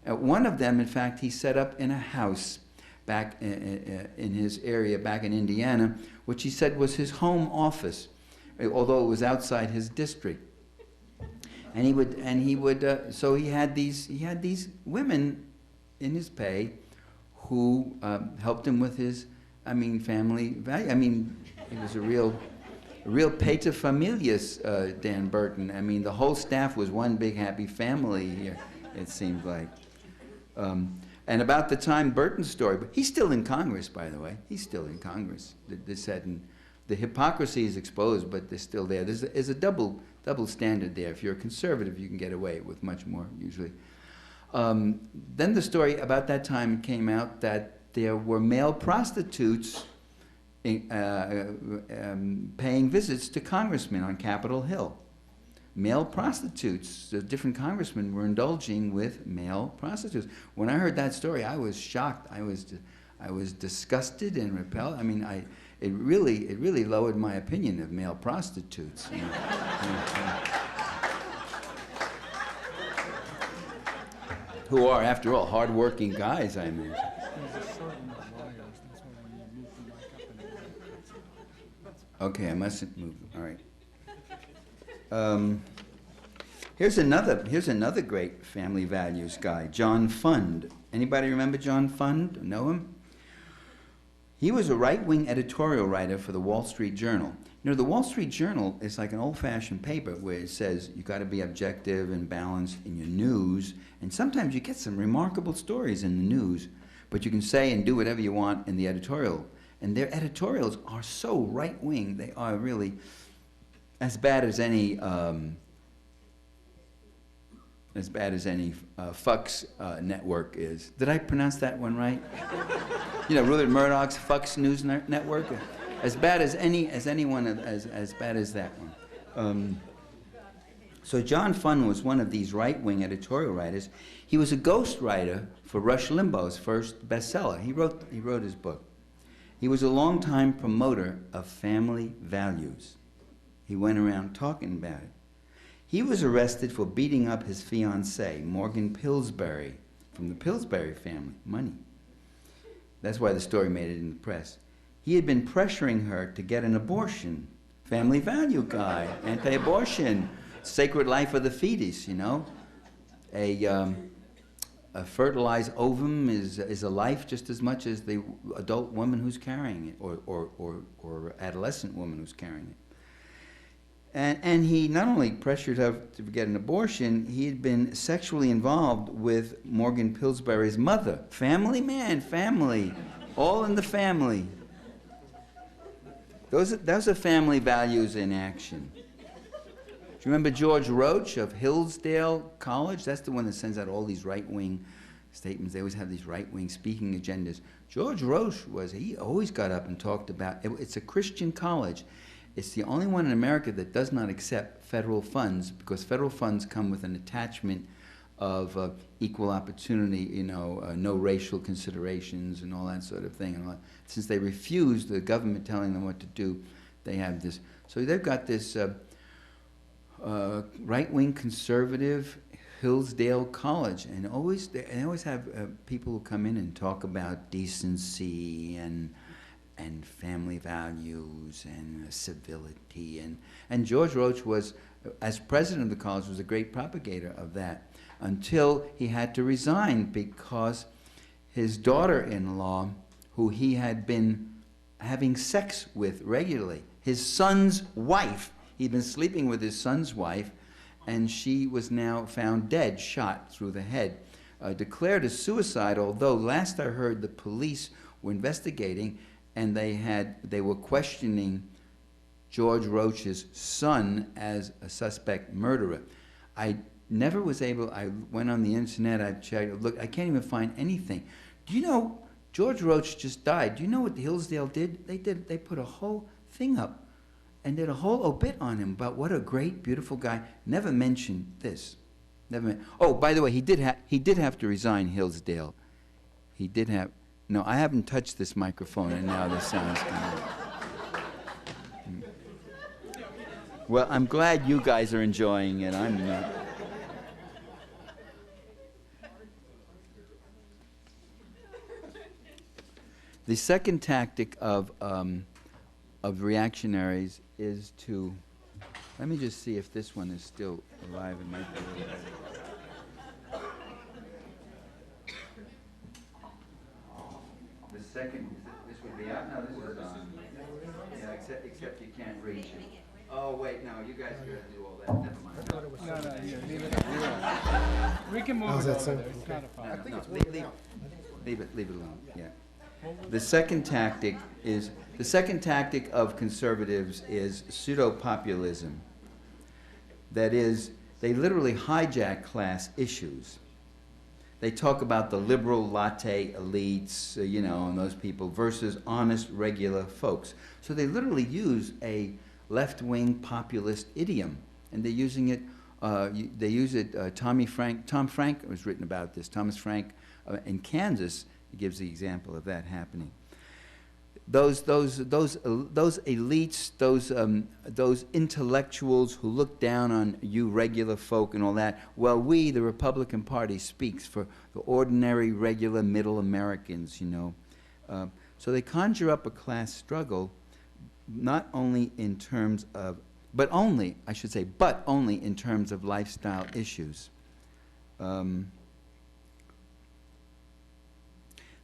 [SPEAKER 1] One of them, in fact, he set up in a house back in his area back in Indiana, which he said was his home office, although it was outside his district. And so he had these women in his pay who helped him with his, family value. He was a real paterfamilias, Dan Burton. The whole staff was one big happy family here, it seemed like. And about the time Burton's story, but he's still in Congress, by the way. He's still in Congress. The hypocrisy is exposed, but they're still there. There's a double standard there. If you're a conservative, you can get away with much more, usually. Then the story about that time came out that there were male prostitutes paying visits to congressmen on Capitol Hill. Male prostitutes, the different congressmen were indulging with male prostitutes. When I heard that story, I was shocked. I was disgusted and repelled. It really lowered my opinion of male prostitutes. Who are, after all, hard-working guys, I imagine. Okay, I mustn't move. All right. Here's another great family values guy, John Fund. Anybody remember John Fund? Know him? He was a right-wing editorial writer for the Wall Street Journal. You know, the Wall Street Journal is like an old-fashioned paper where it says you got to be objective and balanced in your news, and sometimes you get some remarkable stories in the news, but you can say and do whatever you want in the editorial. And their editorials are so right-wing, they are really as bad as any Fox network is. Did I pronounce that one right? You know, Rupert Murdoch's Fox News Network. As bad as anyone, as bad as that one. So John Fund was one of these right-wing editorial writers. He was a ghostwriter for Rush Limbaugh's first bestseller. He wrote his book. He was a longtime promoter of family values. He went around talking about it. He was arrested for beating up his fiancée, Morgan Pillsbury, from the Pillsbury family, money. That's why the story made it in the press. He had been pressuring her to get an abortion. Family value guy, anti-abortion, sacred life of the fetus, you know. A fertilized ovum is a life just as much as the adult woman who's carrying it, or adolescent woman who's carrying it. And he not only pressured her to get an abortion, he had been sexually involved with Morgan Pillsbury's mother. Family, man, family. All in the family. Those are family values in action. Do you remember George Roach of Hillsdale College? That's the one that sends out all these right-wing statements. They always have these right-wing speaking agendas. George Roach he always got up and talked about, it's a Christian college. It's the only one in America that does not accept federal funds, because federal funds come with an attachment of equal opportunity, you know, no racial considerations and all that sort of thing. And since they refuse the government telling them what to do, they have this. So they've got this right-wing conservative Hillsdale College, and they always have people who come in and talk about decency and family values and civility, and George Roach was, as president of the college, was a great propagator of that until he had to resign because his daughter-in-law, who he had been having sex with regularly, his son's wife, he'd been sleeping with his son's wife, and she was now found dead, shot through the head, declared a suicide, although last I heard the police were investigating and they were questioning George Roach's son as a suspect murderer. I never was able, I went on the internet, I checked, look, I can't even find anything. Do you know, George Roach just died. Do you know what Hillsdale did? They put a whole thing up and did a whole obit on him about what a great, beautiful guy. Never mentioned this. Oh, by the way, he did have to resign, Hillsdale. He did have. No, I haven't touched this microphone, and now the sound's coming. Well, I'm glad you guys are enjoying it. I'm not. The second tactic of reactionaries is to, let me just see if this one is still alive. It might be a little bit. The second, this would be out. No, this is on. Yeah, except you can't reach it. Oh wait, no, you guys are gonna do all that. Never mind.
[SPEAKER 5] No, yeah, leave it. We can move it over there. It's not a problem.
[SPEAKER 1] No, leave it alone. Yeah. The second tactic of conservatives is pseudo-populism. That is, they literally hijack class issues. They talk about the liberal latte elites, and those people versus honest, regular folks. So they literally use a left-wing populist idiom, and they're using it. They use it. Tom Frank was written about this. Thomas Frank in Kansas. He gives the example of that happening. Those elites, those intellectuals who look down on you regular folk and all that. Well, we, the Republican Party, speaks for the ordinary, regular, middle Americans. So they conjure up a class struggle, not only in terms of, but only in terms of lifestyle issues.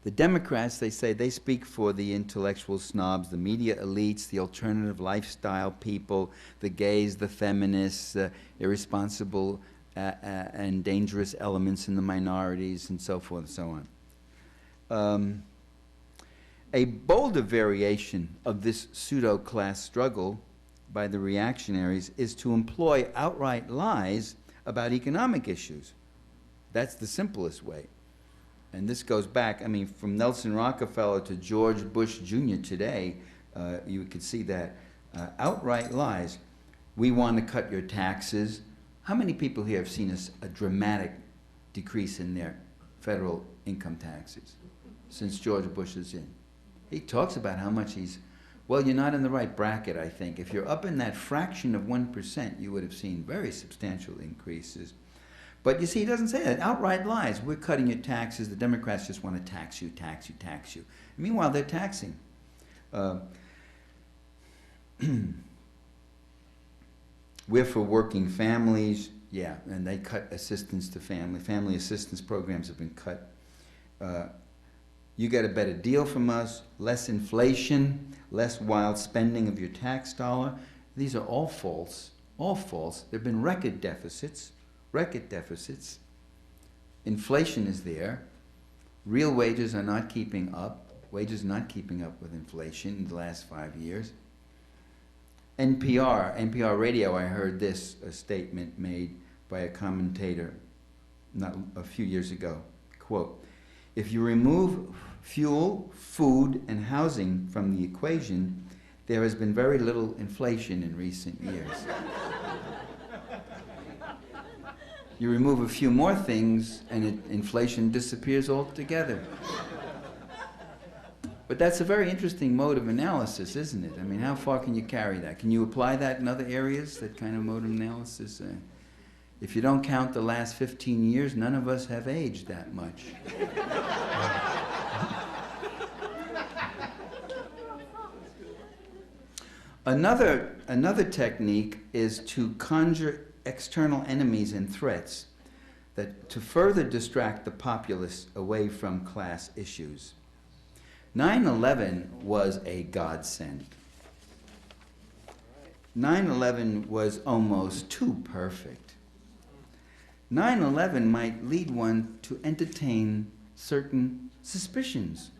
[SPEAKER 1] The Democrats, they say, they speak for the intellectual snobs, the media elites, the alternative lifestyle people, the gays, the feminists, irresponsible and dangerous elements in the minorities, and so forth and so on. A bolder variation of this pseudo-class struggle by the reactionaries is to employ outright lies about economic issues. That's the simplest way. And this goes back, from Nelson Rockefeller to George Bush Jr. today, you could see that. Outright lies. We want to cut your taxes. How many people here have seen a dramatic decrease in their federal income taxes since George Bush is in? He talks about how much well, you're not in the right bracket, I think. If you're up in that fraction of 1%, you would have seen very substantial increases. But you see, he doesn't say that. Outright lies. We're cutting your taxes. The Democrats just want to tax you. And meanwhile, they're taxing. We're for working families. Yeah, and they cut assistance to family. Family assistance programs have been cut. You get a better deal from us, less inflation, less wild spending of your tax dollar. These are all false. All false. There have been record deficits. Inflation is there. Real wages are not keeping up. Wages not keeping up with inflation in the last 5 years. NPR radio, I heard this, a statement made by a commentator not a few years ago. Quote, if you remove fuel, food, and housing from the equation, there has been very little inflation in recent years. You remove a few more things, and inflation disappears altogether. But that's a very interesting mode of analysis, isn't it? I mean, how far can you carry that? Can you apply that in other areas, that kind of mode of analysis? If you don't count the last 15 years, none of us have aged that much. Another technique is to conjure external enemies and threats that to further distract the populace away from class issues. 9/11 was a godsend. 9/11 was almost too perfect. 9/11 might lead one to entertain certain suspicions.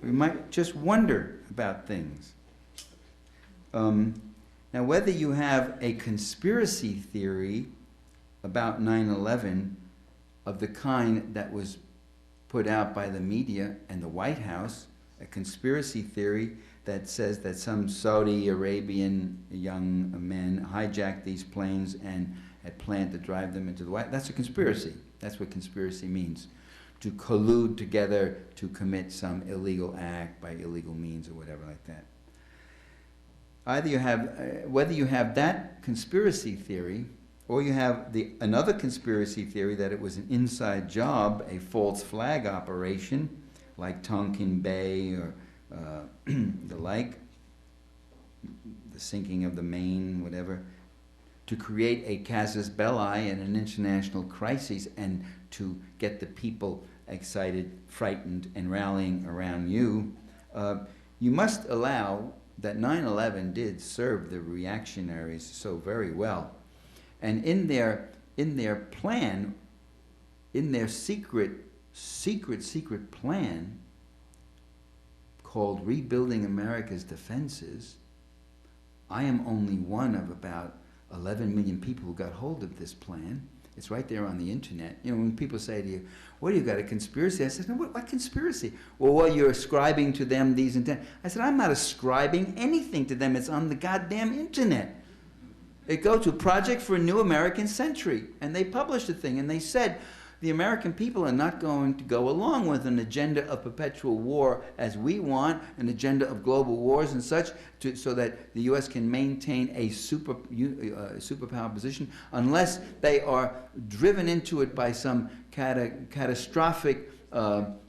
[SPEAKER 1] We might just wonder about things. Now, whether you have a conspiracy theory about 9/11 of the kind that was put out by the media and the White House, a conspiracy theory that says that some Saudi Arabian young men hijacked these planes and had planned to drive them into the White House, that's a conspiracy. That's what conspiracy means. To collude together to commit some illegal act by illegal means or whatever like that. Either you have, whether you have that conspiracy theory, or you have another conspiracy theory that it was an inside job, a false flag operation, like Tonkin Bay or the like, the sinking of the Maine, whatever, to create a casus belli and an international crisis and to get the people excited, frightened, and rallying around you. You must allow that 9/11 did serve the reactionaries so very well. And in their plan, in their secret plan called Rebuilding America's Defenses, I am only one of about 11 million people who got hold of this plan. It's right there on the internet. You know, when people say to you, what, do you got a conspiracy? I said, no, what conspiracy? Well, you're ascribing to them these intent. I said, I'm not ascribing anything to them. It's on the goddamn internet. It goes to Project for a New American Century, and they published a thing, and they said, the American people are not going to go along with an agenda of perpetual war as we want, an agenda of global wars and such, so that the U.S. can maintain a superpower position, unless they are driven into it by some catastrophic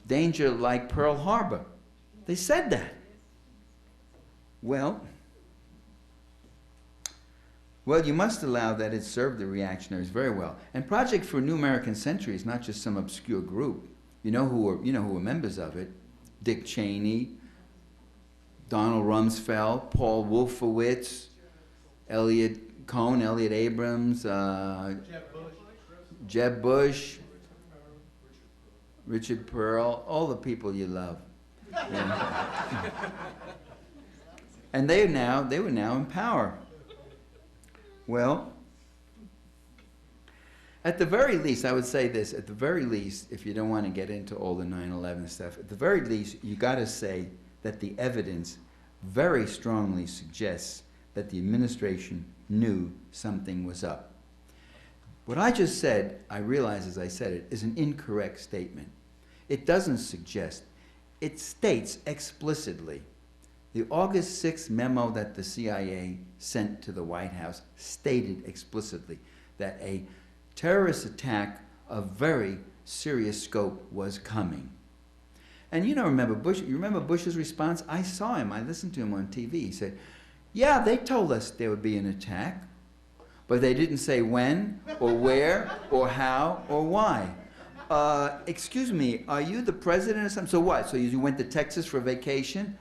[SPEAKER 1] danger like Pearl Harbor. They said that. Well, you must allow that it served the reactionaries very well. And Project for a New American Century is not just some obscure group. You know who were members of it: Dick Cheney, Donald Rumsfeld, Paul Wolfowitz, Elliot Cohn, Elliot Abrams, Jeb Bush, Richard Pearl, all the people you love. Yeah. And they were now in power. Well, at the very least, I would say this, at the very least, if you don't want to get into all the 9/11 stuff, at the very least, you got to say that the evidence very strongly suggests that the administration knew something was up. What I just said, I realize as I said it, is an incorrect statement. It doesn't suggest, it states explicitly. The August 6th memo that the CIA sent to the White House stated explicitly that a terrorist attack of very serious scope was coming. And you remember Bush's response? I saw him, I listened to him on TV. He said, yeah, they told us there would be an attack, but they didn't say when, or where, or how, or why. Excuse me, are you the president or something? So what? So you went to Texas for vacation?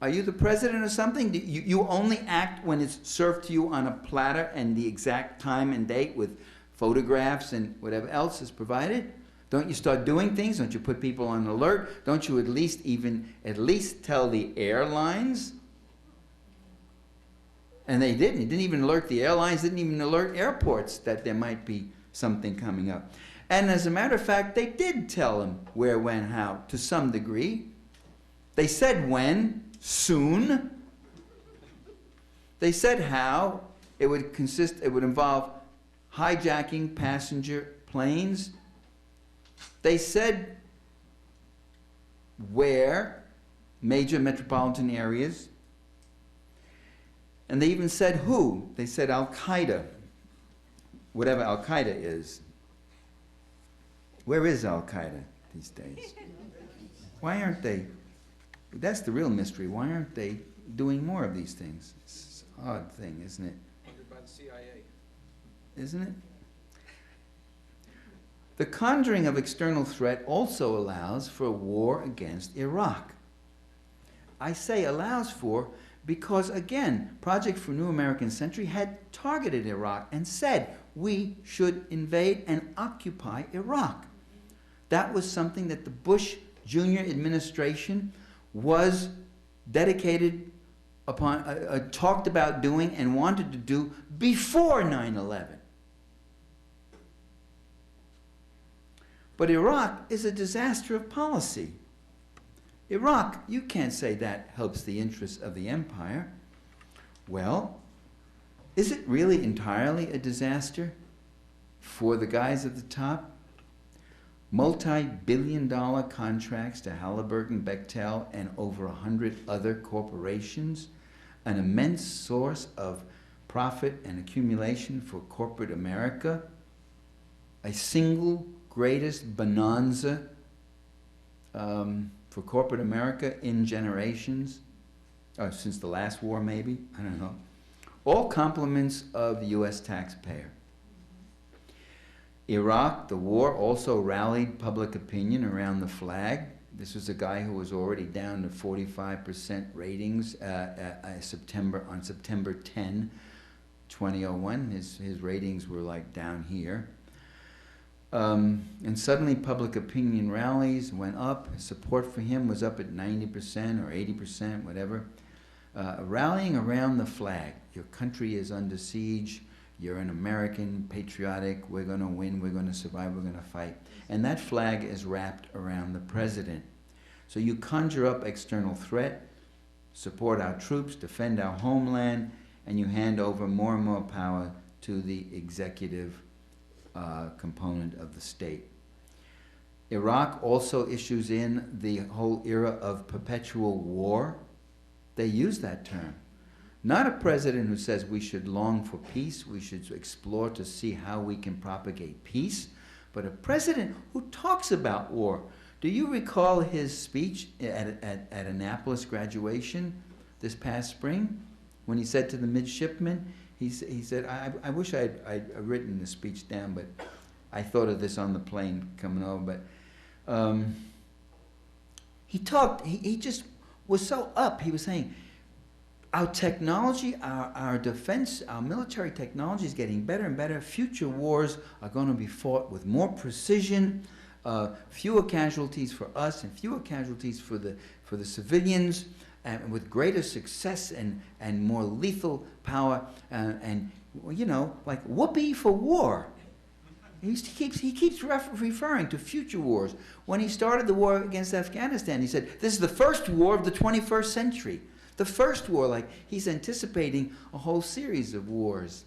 [SPEAKER 1] Are you the president or something? You only act when it's served to you on a platter and the exact time and date with photographs and whatever else is provided? Don't you start doing things? Don't you put people on alert? Don't you at least tell the airlines? And they didn't. He didn't even alert the airlines, didn't even alert airports that there might be something coming up. And as a matter of fact, they did tell them where, when, how, to some degree. They said when. Soon. They said how. It would involve hijacking passenger planes. They said where. major metropolitan areas. And they even said who. They said Al-Qaeda, whatever Al-Qaeda is. Where is Al-Qaeda these days? Why aren't they? That's the real mystery. Why aren't they doing more of these things? It's an odd thing, isn't it?
[SPEAKER 2] Funded by the CIA.
[SPEAKER 1] Isn't it? The conjuring of external threat also allows for a war against Iraq. I say allows for because, again, Project for New American Century had targeted Iraq and said we should invade and occupy Iraq. That was something that the Bush Jr. administration was dedicated upon, talked about doing and wanted to do before 9/11. But Iraq is a disaster of policy. Iraq, you can't say that helps the interests of the empire. Well, is it really entirely a disaster for the guys at the top? Multi-billion-dollar contracts to Halliburton, Bechtel, and over 100 other corporations, an immense source of profit and accumulation for corporate America, a single greatest bonanza for corporate America in generations, since the last war maybe, I don't know. All compliments of the US taxpayer. Iraq, the war, also rallied public opinion around the flag. This was a guy who was already down to 45% ratings on September 10, 2001. His ratings were like down here. And suddenly public opinion rallies went up. Support for him was up at 90% or 80%, whatever. Rallying around the flag. Your country is under siege. You're an American, patriotic. We're going to win. We're going to survive. We're going to fight. And that flag is wrapped around the president. So you conjure up external threat, support our troops, defend our homeland, and you hand over more and more power to the executive component of the state. Iraq also issues in the whole era of perpetual war. They use that term. Not a president who says we should long for peace, we should explore to see how we can propagate peace, but a president who talks about war. Do you recall his speech at Annapolis graduation this past spring when he said to the midshipmen, he said, I wish I'd written the speech down, but I thought of this on the plane coming over, but he just was so up. He was saying, our technology, our defense, our military technology is getting better and better. Future wars are going to be fought with more precision, fewer casualties for us and fewer casualties for the civilians, and with greater success and more lethal power, and you know, like whoopee for war. He keeps referring to future wars. When he started the war against Afghanistan, he said, this is the first war of the 21st century. The first war, like he's anticipating a whole series of wars.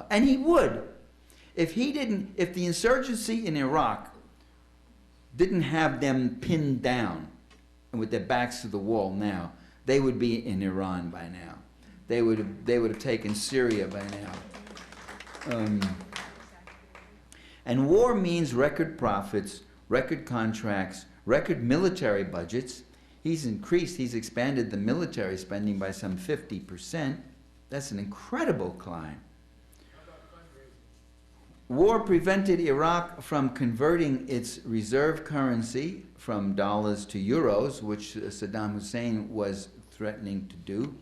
[SPEAKER 1] And he would. If the insurgency in Iraq didn't have them pinned down and with their backs to the wall now, they would be in Iran by now. They would have taken Syria by now. And war means record profits, record contracts, record military budgets. He's expanded the military spending by some 50%. That's an incredible climb. War prevented Iraq from converting its reserve currency from dollars to euros, which Saddam Hussein was threatening to do.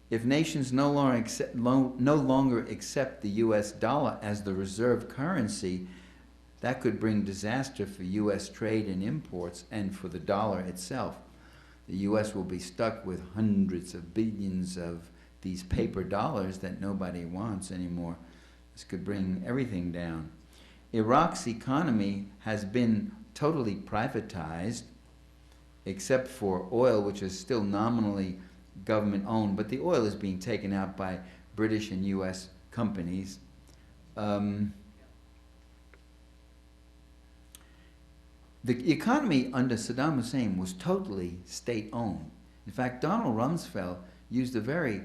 [SPEAKER 1] If nations no longer accept the US dollar as the reserve currency, that could bring disaster for US trade and imports and for the dollar itself. The US will be stuck with hundreds of billions of these paper dollars that nobody wants anymore. This could bring everything down. Iraq's economy has been totally privatized, except for oil, which is still nominally government owned, but the oil is being taken out by British and US companies. The economy under Saddam Hussein was totally state-owned. In fact, Donald Rumsfeld used a very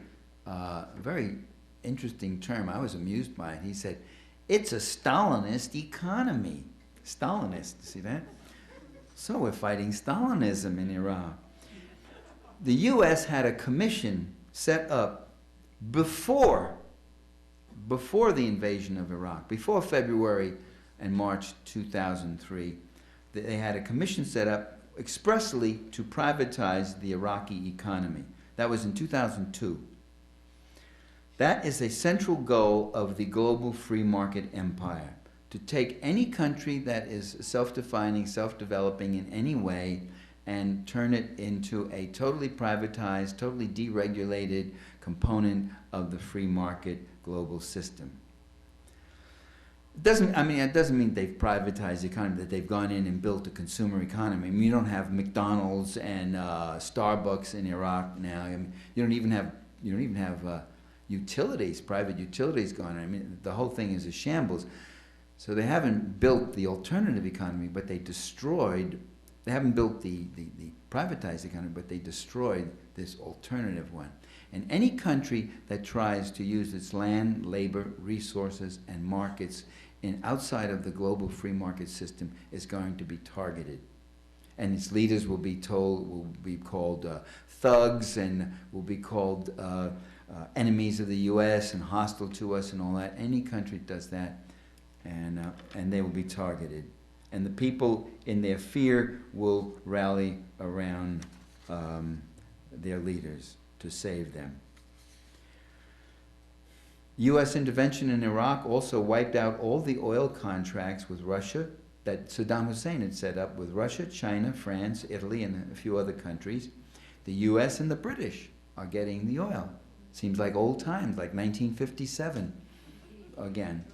[SPEAKER 1] interesting term. I was amused by it. He said, "It's a Stalinist economy." Stalinist, see that? So we're fighting Stalinism in Iraq. The U.S. had a commission set up before the invasion of Iraq, before February and March 2003. They had a commission set up expressly to privatize the Iraqi economy. That was in 2002. That is a central goal of the global free market empire, to take any country that is self-defining, self-developing in any way, and turn it into a totally privatized, totally deregulated component of the free market global system. It doesn't mean they've privatized the economy, that they've gone in and built a consumer economy. I mean, you don't have McDonald's and Starbucks in Iraq now. I mean, you don't even have utilities, private utilities going on. I mean, the whole thing is a shambles. So they haven't built the alternative economy, but they haven't built the privatized economy, but they destroyed this alternative one. And any country that tries to use its land, labor, resources, and markets outside of the global free market system is going to be targeted. And its leaders will be called thugs, and will be called enemies of the U.S. and hostile to us and all that. Any country does that, and they will be targeted. And the people in their fear will rally around their leaders to save them. U.S. intervention in Iraq also wiped out all the oil contracts with Russia that Saddam Hussein had set up with Russia, China, France, Italy, and a few other countries. The U.S. and the British are getting the oil. Seems like old times, like 1957 again.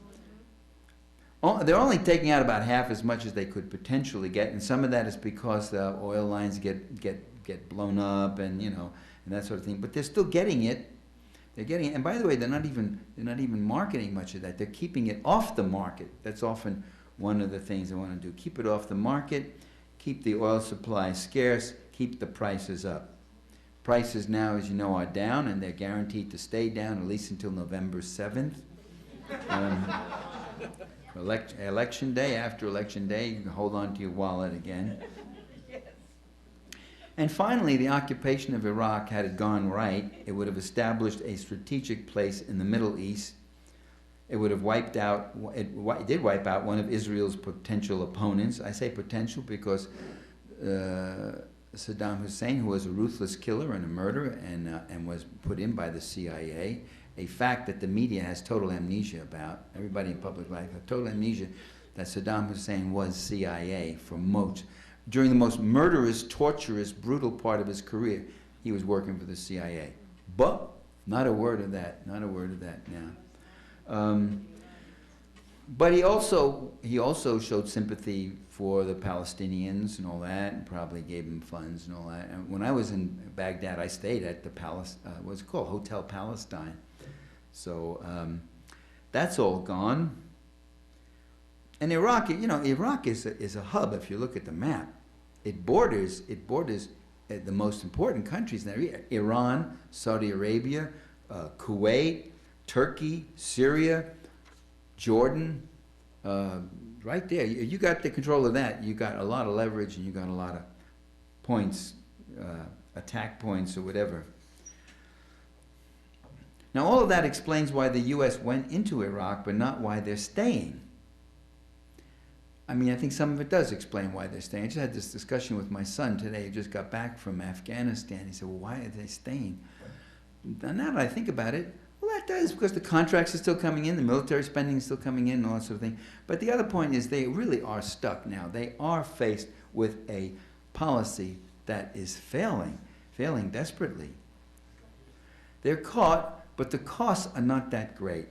[SPEAKER 1] They're only taking out about half as much as they could potentially get, and some of that is because the oil lines get blown up, and and that sort of thing. But they're still getting it. They're getting it, and by the way, they're not even marketing much of that. They're keeping it off the market. That's often one of the things they want to do: keep it off the market, keep the oil supply scarce, keep the prices up. Prices now, as you know, are down, and they're guaranteed to stay down at least until November 7th. Election day, after election day, you can hold on to your wallet again. And finally, the occupation of Iraq, had it gone right, it would have established a strategic place in the Middle East. It would have wiped out, it did wipe out one of Israel's potential opponents. I say potential because Saddam Hussein, who was a ruthless killer and a murderer and was put in by the CIA, a fact that the media has total amnesia about. Everybody in public life has total amnesia that Saddam Hussein was CIA during the most murderous, torturous, brutal part of his career. He was working for the CIA. But not a word of that, not a word of that now. But he also showed sympathy for the Palestinians and all that, and probably gave them funds and all that. And when I was in Baghdad, I stayed at the what's it called, Hotel Palestine. So that's all gone. And Iraq, Iraq is a hub. If you look at the map, it borders the most important countries in that area: Iran, Saudi Arabia, Kuwait, Turkey, Syria, Jordan. Right there, you got the control of that. You got a lot of leverage, and you got a lot of points, attack points or whatever. Now, all of that explains why the U.S. went into Iraq, but not why they're staying. I mean, I think some of it does explain why they're staying. I just had this discussion with my son today. He just got back from Afghanistan. He said, well, why are they staying? And now that I think about it, well, that does, because the contracts are still coming in, the military spending is still coming in, and all that sort of thing. But the other point is they really are stuck now. They are faced with a policy that is failing desperately. They're caught, but the costs are not that great.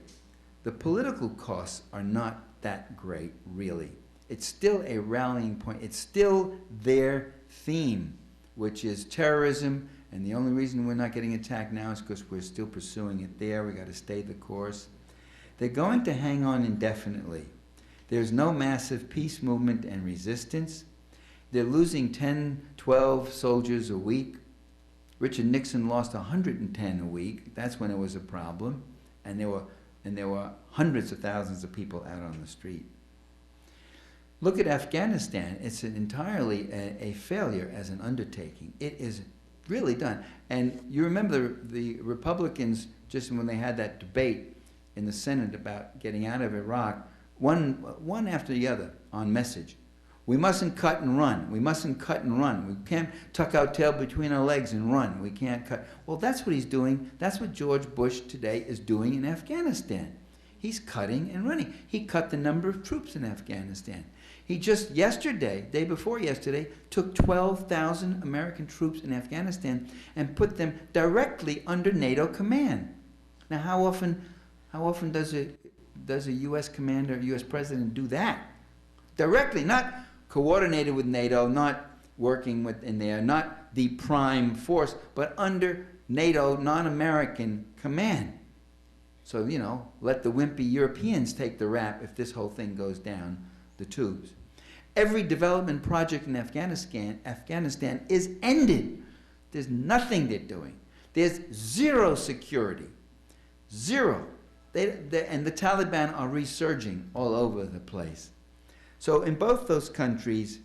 [SPEAKER 1] The political costs are not that great, really. It's still a rallying point. It's still their theme, which is terrorism, and the only reason we're not getting attacked now is because we're still pursuing it there. We got to stay the course. They're going to hang on indefinitely. There's no massive peace movement and resistance. they're losing 10, 12 soldiers a week. Richard Nixon lost 110 a week. That's when it was a problem. And there were hundreds of thousands of people out on the street. Look at Afghanistan. It's entirely a failure as an undertaking. It is really done. And you remember the Republicans, just when they had that debate in the Senate about getting out of Iraq, one after the other on message. We mustn't cut and run. We mustn't cut and run. We can't tuck our tail between our legs and run. We can't cut. Well, that's what he's doing. That's what George Bush today is doing in Afghanistan. He's cutting and running. He cut the number of troops in Afghanistan. He just yesterday, day before yesterday, took 12,000 American troops in Afghanistan and put them directly under NATO command. Now, how often does a U.S. commander, U.S. president do that? Directly, not coordinated with NATO, not working in there, not the prime force, but under NATO non-American command. So, you know, let the wimpy Europeans take the rap if this whole thing goes down the tubes. Every development project in Afghanistan is ended. There's nothing they're doing. There's zero security. Zero. And the Taliban are resurging all over the place. So in both those countries,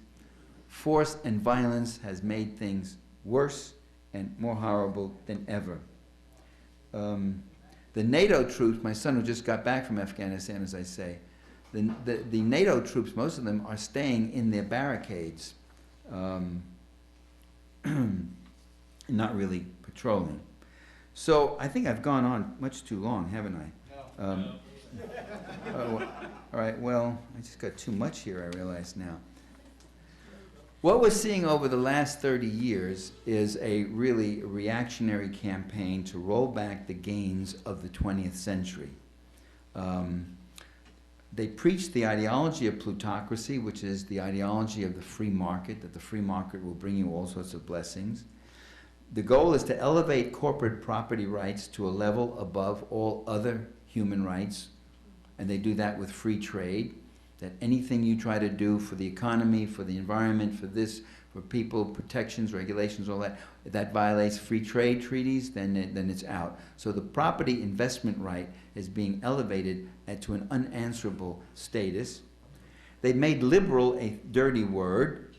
[SPEAKER 1] force and violence has made things worse and more horrible than ever. The NATO troops, my son who just got back from Afghanistan, as I say, the NATO troops, most of them are staying in their barricades, not really patrolling. So I think I've gone on much too long, haven't I? No. Oh, all right, well, I just got too much here, I realize now. What we're seeing over the last 30 years is a really reactionary campaign to roll back the gains of the 20th century. They preach the ideology of plutocracy, which is the ideology of the free market, that the free market will bring you all sorts of blessings. The goal is to elevate corporate property rights to a level above all other human rights, and they do that with free trade, that anything you try to do for the economy, for the environment, for this, for people, protections, regulations, all that, if that violates free trade treaties, then it's out. So the property investment right is being elevated to an unanswerable status. They've made liberal a dirty word.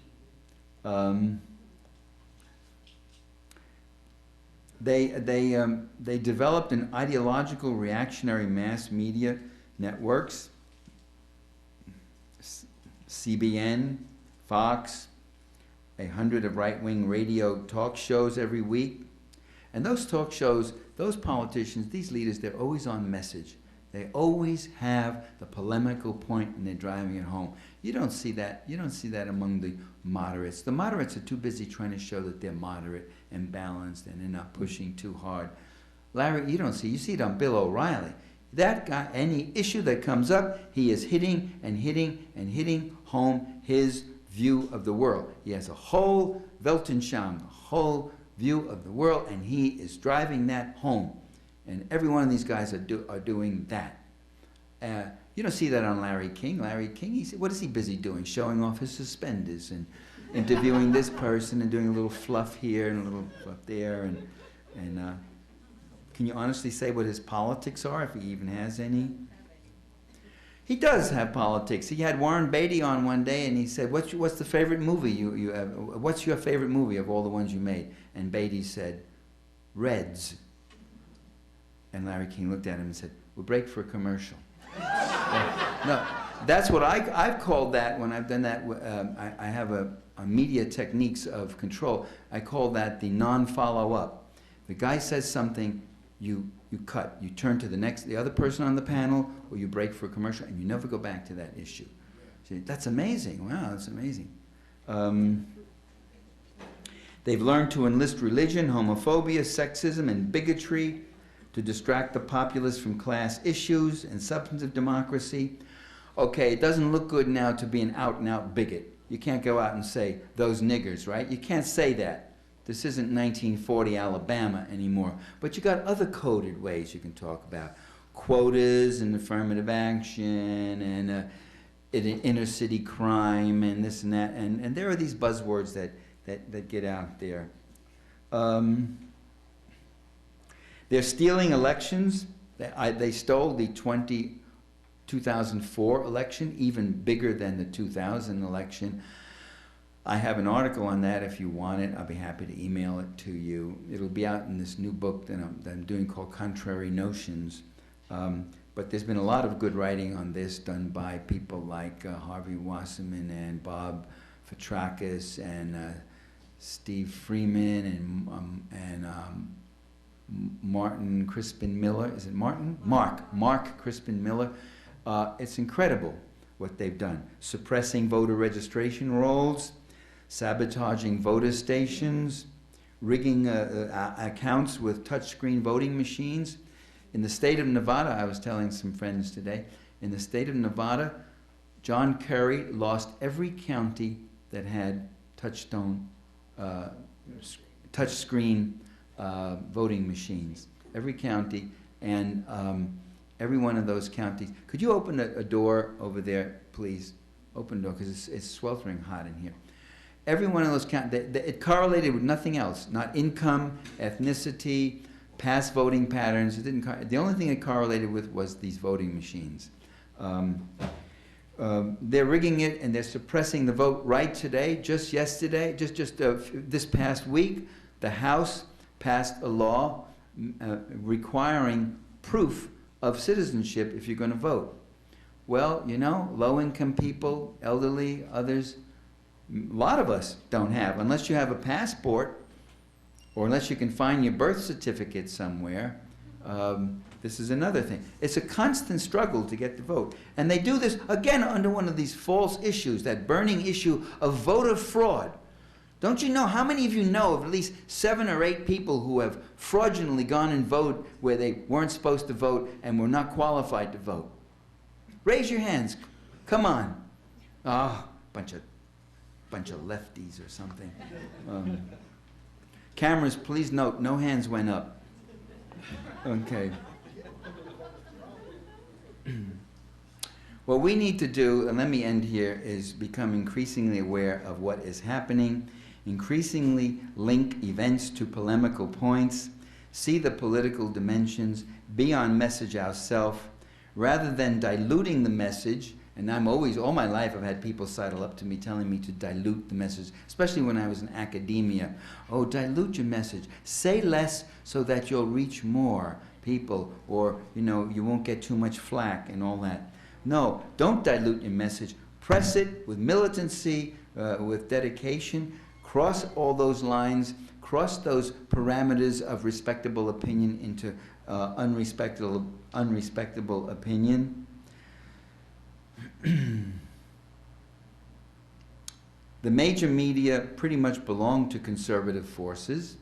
[SPEAKER 1] They developed an ideological reactionary mass media networks, CBN, Fox, 100 of right-wing radio talk shows every week. And those talk shows, those politicians, these leaders, they're always on message. They always have the polemical point and they're driving it home. You don't see that. You don't see that among the moderates. The moderates are too busy trying to show that they're moderate and balanced and they're not pushing too hard. Larry, you see it on Bill O'Reilly. That guy, any issue that comes up, he is hitting and hitting and hitting home his view of the world. He has a whole Weltanschauung, a whole view of the world, and he is driving that home. And every one of these guys are doing that. You don't see that on Larry King. Larry King, what is he busy doing? Showing off his suspenders and interviewing this person and doing a little fluff here and a little fluff there. And can you honestly say what his politics are, if he even has any? He does have politics. He had Warren Beatty on one day, and he said, "What's the favorite movie you have? What's your favorite movie of all the ones you made?" And Beatty said, "Reds." And Larry King looked at him and said, "We'll break for a commercial." No, that's what I've called that when I've done that. I have a media techniques of control. I call that the non-follow-up. The guy says something, you cut. You turn to the other person on the panel, or you break for a commercial, and you never go back to that issue. See, that's amazing. Wow, that's amazing. They've learned to enlist religion, homophobia, sexism, and bigotry to distract the populace from class issues and substantive democracy. Okay, it doesn't look good now to be an out-and-out bigot. You can't go out and say, "Those niggers," right? You can't say that. This isn't 1940 Alabama anymore. But you got other coded ways you can talk about. Quotas and affirmative action and inner city crime and this and that, and there are these buzzwords that get out there. They're stealing elections. They stole the 2004 election, even bigger than the 2000 election. I have an article on that if you want it. I'll be happy to email it to you. It'll be out in this new book that I'm doing called Contrary Notions. But there's been a lot of good writing on this done by people like Harvey Wasserman and Bob Fitrakis and Steve Freeman and Martin Crispin Miller. Is it Martin? Mark Crispin Miller. It's incredible what they've done. Suppressing voter registration rolls, sabotaging voter stations, rigging accounts with touchscreen voting machines. In the state of Nevada, I was telling some friends today, in the state of Nevada, John Kerry lost every county that had touchscreen voting machines. Every county, and every one of those counties. Could you open a door over there, please? Open the door, because it's sweltering hot in here. Every one of those counties, it correlated with nothing else, not income, ethnicity, past voting patterns. It didn't. The only thing it correlated with was these voting machines. They're rigging it and they're suppressing the vote right today. Just yesterday, this past week, the House passed a law requiring proof of citizenship if you're going to vote. Well, you know, low-income people, elderly, others, a lot of us don't have, unless you have a passport or unless you can find your birth certificate somewhere. This is another thing. It's a constant struggle to get the vote. And they do this, again, under one of these false issues, that burning issue of voter fraud. Don't you know, how many of you know of at least 7 or 8 people who have fraudulently gone and voted where they weren't supposed to vote and were not qualified to vote? Raise your hands. Come on. Oh, bunch of lefties or something. Cameras, please note, no hands went up. Okay. What we need to do, and let me end here, is become increasingly aware of what is happening, increasingly link events to polemical points, see the political dimensions, be on message ourselves, rather than diluting the message. And I'm always, all my life, I've had people sidle up to me telling me to dilute the message, especially when I was in academia. Oh, dilute your message. Say less so that you'll reach more people, or, you know, you won't get too much flack and all that. No, don't dilute your message. Press it with militancy, with dedication. Cross all those lines. Cross those parameters of respectable opinion into unrespectable opinion. The major media pretty much belong to conservative forces.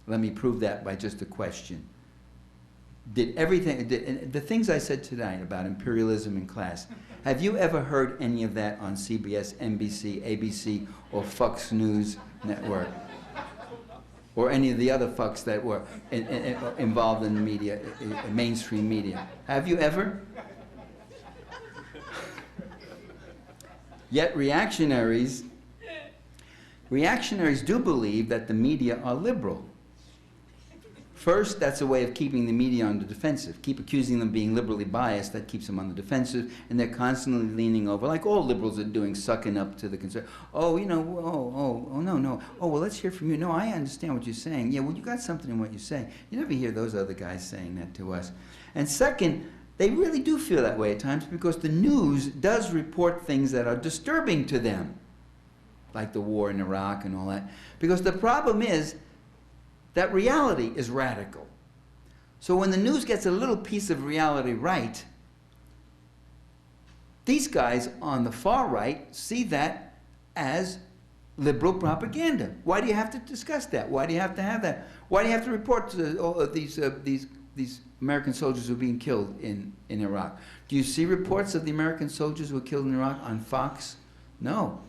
[SPEAKER 1] Let me prove that by just a question. Did everything, the things I said tonight about imperialism and class, have you ever heard any of that on CBS, NBC, ABC, or Fox News Network? Or any of the other fucks that were involved in the media, mainstream media? Have you ever? Yet reactionaries do believe that the media are liberal. First, that's a way of keeping the media on the defensive. Keep accusing them of being liberally biased, that keeps them on the defensive, and they're constantly leaning over, like all liberals are doing, sucking up to the conservative. Oh, you know, no. Oh, well, let's hear from you. No, I understand what you're saying. Yeah, well, you got something in what you're saying. You never hear those other guys saying that to us. And second, they really do feel that way at times because the news does report things that are disturbing to them, like the war in Iraq and all that. Because the problem is that reality is radical. So when the news gets a little piece of reality right, these guys on the far right see that as liberal propaganda. Why do you have to discuss that? Why do you have to have that? Why do you have to report all of these American soldiers who are being killed in Iraq? Do you see reports of the American soldiers who were killed in Iraq on Fox? No.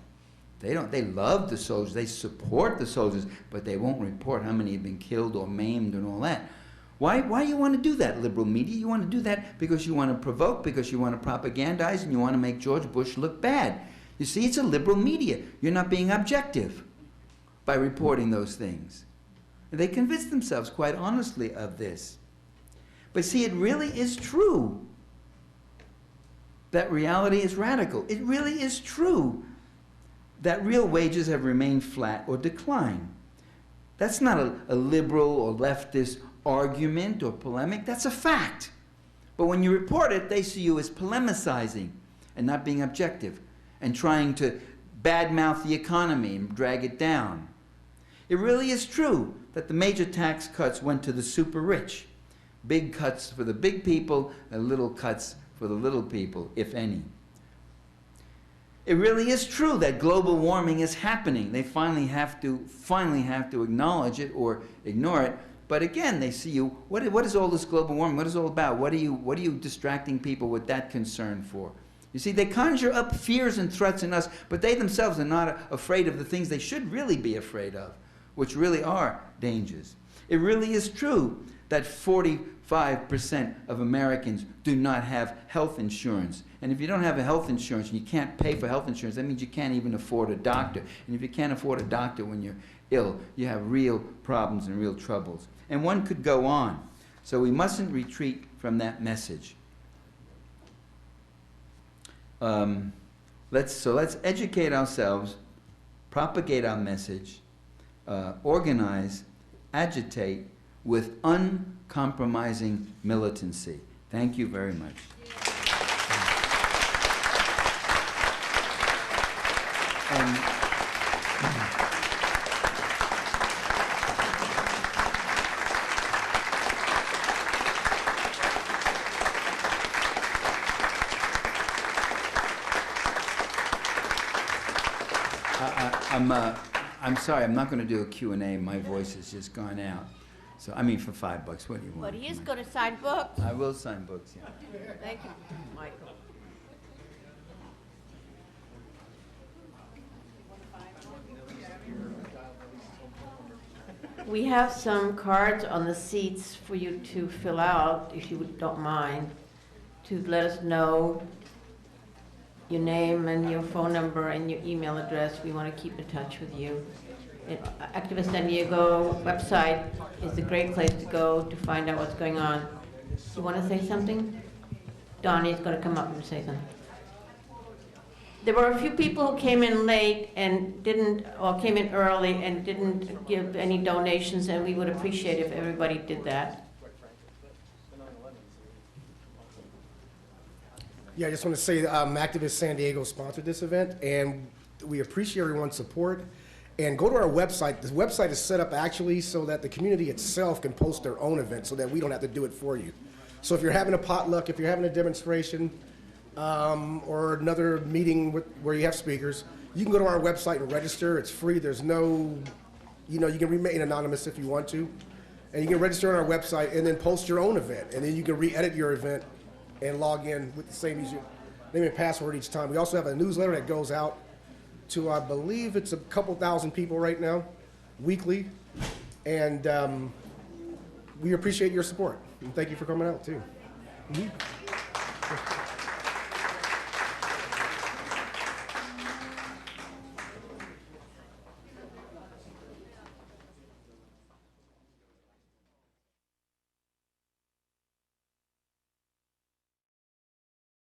[SPEAKER 1] They don't. They love the soldiers. They support the soldiers, but they won't report how many have been killed or maimed and all that. Why you want to do that, liberal media? You want to do that because you want to provoke, because you want to propagandize, and you want to make George Bush look bad. You see, it's a liberal media. You're not being objective by reporting those things. And they convince themselves quite honestly of this. But see, it really is true that reality is radical. It really is true that real wages have remained flat or declined. That's not a liberal or leftist argument or polemic. That's a fact. But when you report it, they see you as polemicizing and not being objective and trying to badmouth the economy and drag it down. It really is true that the major tax cuts went to the super rich. Big cuts for the big people and little cuts for the little people, if any. It really is true that global warming is happening. They finally have to acknowledge it or ignore it. But again, they see you, what is all this global warming? What is it all about? What are you distracting people with that concern for? You see, they conjure up fears and threats in us, but they themselves are not afraid of the things they should really be afraid of, which really are dangers. It really is true that 45% of Americans do not have health insurance. And if you don't have a health insurance and you can't pay for health insurance, that means you can't even afford a doctor. And if you can't afford a doctor when you're ill, you have real problems and real troubles. And one could go on. So we mustn't retreat from that message. Let's educate ourselves, propagate our message, organize, agitate with uncompromising militancy. Thank you very much. I'm sorry, I'm not going to do a Q&A. My voice has just gone out. So, I mean, for $5, what do you want?
[SPEAKER 4] But he is going to sign books.
[SPEAKER 1] I will sign books, yeah.
[SPEAKER 4] Thank you, Michael. We have some cards on the seats for you to fill out, if you don't mind, to let us know your name and your phone number and your email address. We want to keep in touch with you. Activist San Diego website is a great place to go to find out what's going on. You want to say something? Donnie's going to come up and say something. There were a few people who came in late and didn't, or came in early and didn't give any donations, and we would appreciate if everybody did that.
[SPEAKER 6] Yeah, I just want to say Activist San Diego sponsored this event, and we appreciate everyone's support. And go to our website. The website is set up actually so that the community itself can post their own event so that we don't have to do it for you. So if you're having a potluck, if you're having a demonstration, or another meeting where you have speakers, you can go to our website and register. It's free. There's no, you can remain anonymous if you want to. And you can register on our website and then post your own event. And then you can re-edit your event and log in with the same name and password each time. We also have a newsletter that goes out to, I believe it's a couple thousand people right now, weekly. And we appreciate your support. And thank you for coming out, too. Mm-hmm.